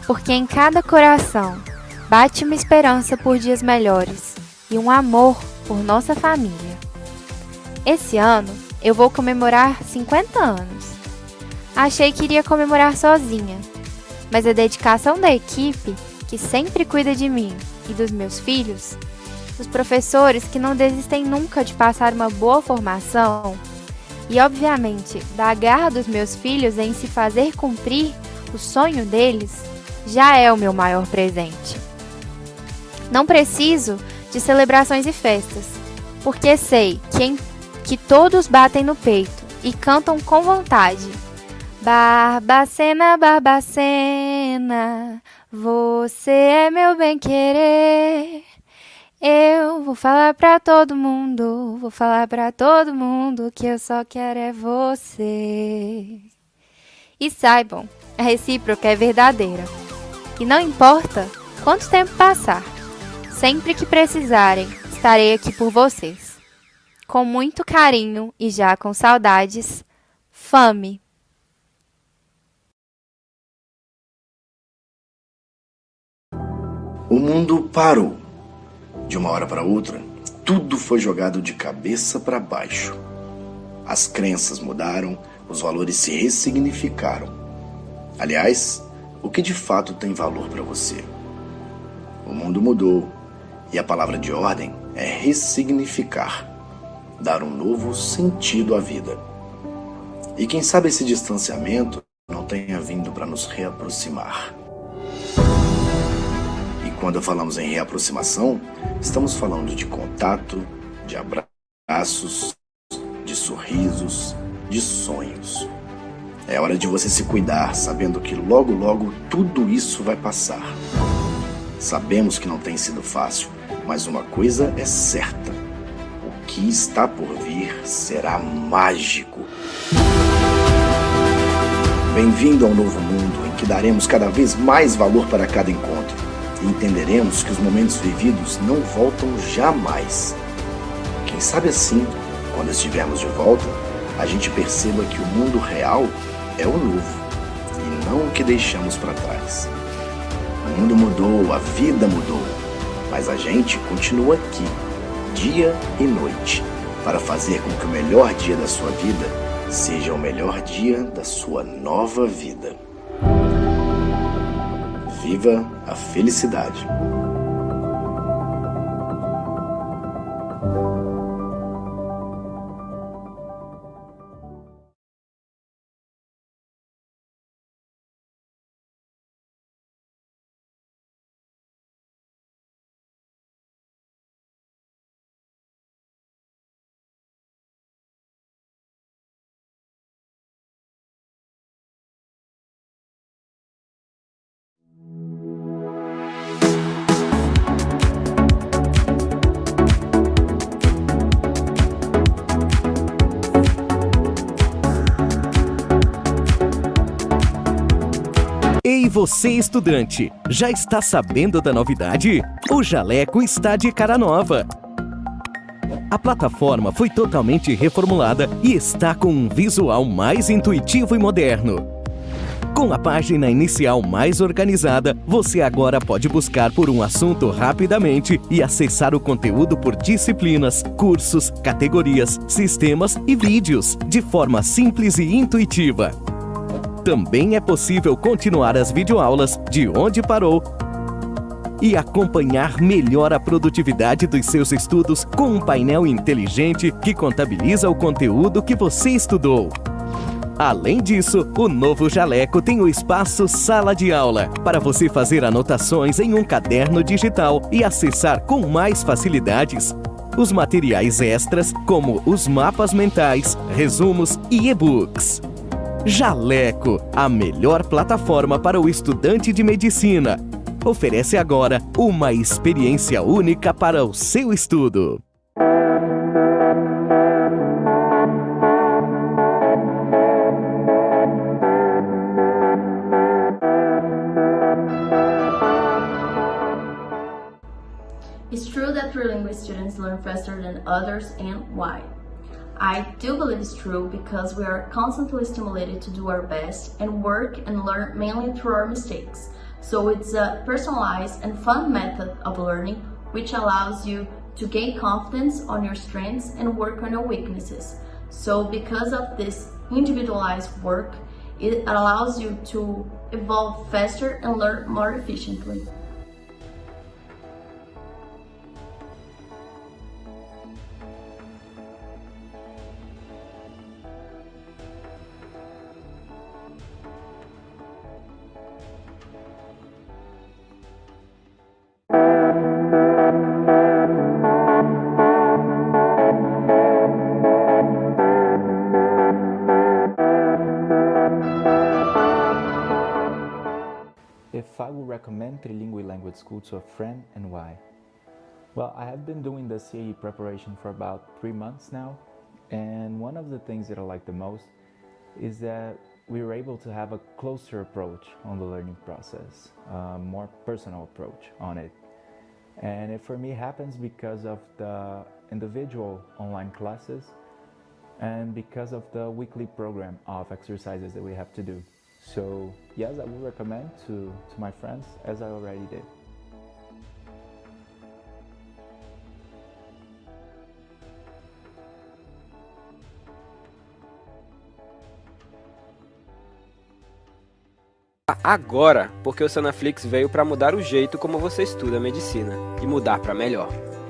Porque em cada coração bate uma esperança por dias melhores e um amor por nossa família. Esse ano eu vou comemorar 50 anos. Achei que iria comemorar sozinha, mas a dedicação da equipe, que sempre cuida de mim e dos meus filhos, os professores que não desistem nunca de passar uma boa formação e, obviamente, da garra dos meus filhos em se fazer cumprir o sonho deles, já é o meu maior presente. Não preciso de celebrações e festas, porque sei que todos batem no peito e cantam com vontade. Barbacena, Barbacena, você é meu bem-querer. Eu vou falar pra todo mundo que eu só quero é você. E saibam, a recíproca é verdadeira. E não importa quanto tempo passar, sempre que precisarem, estarei aqui por vocês. Com muito carinho e já com saudades, Fami. O mundo parou. De uma hora para outra, tudo foi jogado de cabeça para baixo. As crenças mudaram, os valores se ressignificaram. Aliás, o que de fato tem valor para você? O mundo mudou e a palavra de ordem é ressignificar, dar um novo sentido à vida. E quem sabe esse distanciamento não tenha vindo para nos reaproximar. E quando falamos em reaproximação, estamos falando de contato, de abraços, de sorrisos, de sonhos. É hora de você se cuidar, sabendo que logo, logo tudo isso vai passar. Sabemos que não tem sido fácil, mas uma coisa é certa: o que está por vir será mágico. Bem-vindo ao novo mundo em que daremos cada vez mais valor para cada encontro e entenderemos que os momentos vividos não voltam jamais. Quem sabe assim, quando estivermos de volta, a gente perceba que o mundo real é o novo e não o que deixamos para trás. O mundo mudou, a vida mudou, mas a gente continua aqui, dia e noite, para fazer com que o melhor dia da sua vida seja o melhor dia da sua nova vida. Viva a felicidade! Ei, você estudante, já está sabendo da novidade? O Jaleco está de cara nova. A plataforma foi totalmente reformulada e está com um visual mais intuitivo e moderno. Com a página inicial mais organizada, você agora pode buscar por um assunto rapidamente e acessar o conteúdo por disciplinas, cursos, categorias, sistemas e vídeos, de forma simples e intuitiva. Também é possível continuar as videoaulas de onde parou e acompanhar melhor a produtividade dos seus estudos com um painel inteligente que contabiliza o conteúdo que você estudou. Além disso, o novo Jaleco tem o espaço Sala de Aula, para você fazer anotações em um caderno digital e acessar com mais facilidades os materiais extras, como os mapas mentais, resumos e e-books. Jaleco, a melhor plataforma para o estudante de medicina. Oferece agora uma experiência única para o seu estudo. It's true that trilingual students learn faster than others, and why? I do believe it's true because we are constantly stimulated to do our best and work and learn mainly through our mistakes. So it's a personalized and fun method of learning which allows you to gain confidence on your strengths and work on your weaknesses. So because of this individualized work, it allows you to evolve faster and learn more efficiently. If I would recommend Trilingual Language School to a friend and why? Well, I have been doing the CAE preparation for about 3 months now, and one of the things that I like the most is that we were able to have a closer approach on the learning process, a more personal approach on it. And it for me happens because of the individual online classes and because of the weekly program of exercises that we have to do. So yes, I would recommend to my friends, as I already did. Agora, porque o Senaflix veio para mudar o jeito como você estuda medicina e mudar para melhor.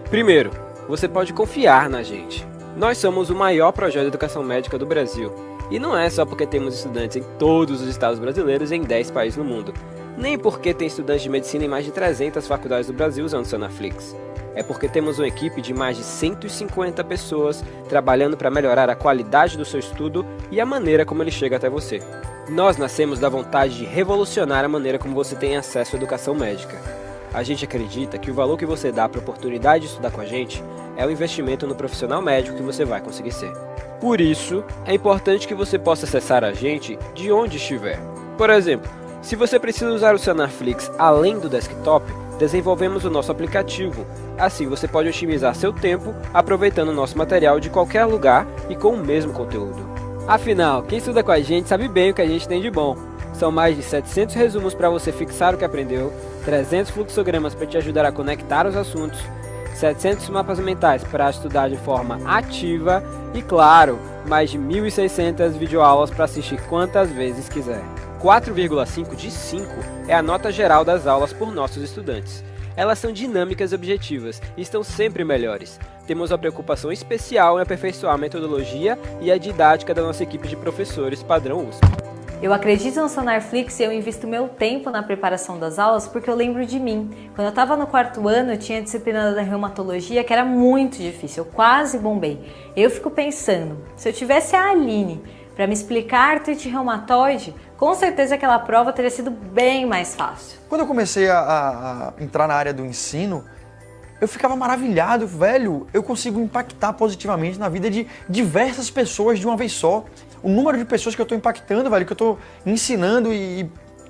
Primeiro, você pode confiar na gente. Nós somos o maior projeto de educação médica do Brasil. E não é só porque temos estudantes em todos os estados brasileiros e em 10 países no mundo. Nem porque tem estudantes de medicina em mais de 300 faculdades do Brasil usando o Senaflix. É porque temos uma equipe de mais de 150 pessoas trabalhando para melhorar a qualidade do seu estudo e a maneira como ele chega até você. Nós nascemos da vontade de revolucionar a maneira como você tem acesso à educação médica. A gente acredita que o valor que você dá para a oportunidade de estudar com a gente é o investimento no profissional médico que você vai conseguir ser. Por isso, é importante que você possa acessar a gente de onde estiver. Por exemplo, se você precisa usar o Senaflix além do desktop, desenvolvemos o nosso aplicativo. Assim você pode otimizar seu tempo aproveitando o nosso material de qualquer lugar e com o mesmo conteúdo. Afinal, quem estuda com a gente sabe bem o que a gente tem de bom. São mais de 700 resumos para você fixar o que aprendeu, 300 fluxogramas para te ajudar a conectar os assuntos, 700 mapas mentais para estudar de forma ativa e, claro, mais de 1.600 videoaulas para assistir quantas vezes quiser. 4,5 de 5 é a nota geral das aulas por nossos estudantes. Elas são dinâmicas e objetivas e estão sempre melhores. Temos uma preocupação especial em aperfeiçoar a metodologia e a didática da nossa equipe de professores padrão USP. Eu acredito no Senaflix e eu invisto meu tempo na preparação das aulas porque eu lembro de mim. Quando eu estava no 4º ano, eu tinha a disciplina da reumatologia que era muito difícil, eu quase bombei. Eu fico pensando, se eu tivesse a Aline para me explicar artrite reumatoide, com certeza aquela prova teria sido bem mais fácil. Quando eu comecei a entrar na área do ensino, eu ficava maravilhado, velho, eu consigo impactar positivamente na vida de diversas pessoas de uma vez só. O número de pessoas que eu estou impactando, velho, que eu estou ensinando e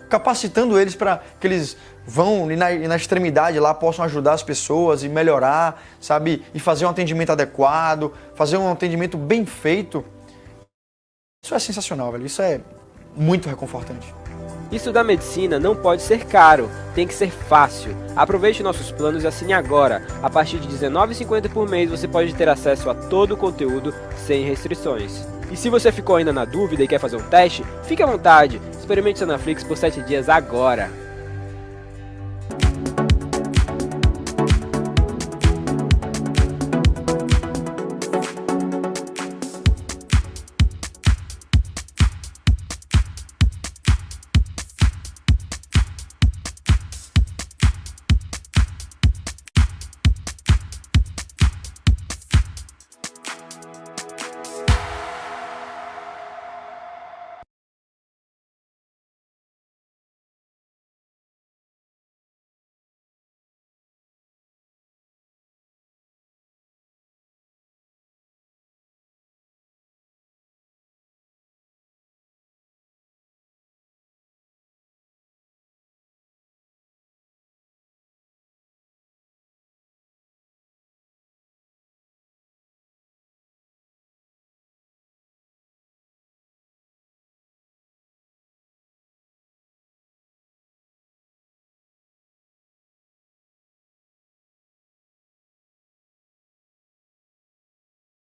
capacitando eles para que eles vão e na extremidade lá possam ajudar as pessoas e melhorar, sabe? E fazer um atendimento adequado, fazer um atendimento bem feito. Isso é sensacional, velho. Isso é muito reconfortante. Estudar medicina não pode ser caro, tem que ser fácil. Aproveite nossos planos e assine agora. A partir de R$19,50 por mês você pode ter acesso a todo o conteúdo sem restrições. E se você ficou ainda na dúvida e quer fazer um teste, fique à vontade. Experimente o Sanaflix por 7 dias agora.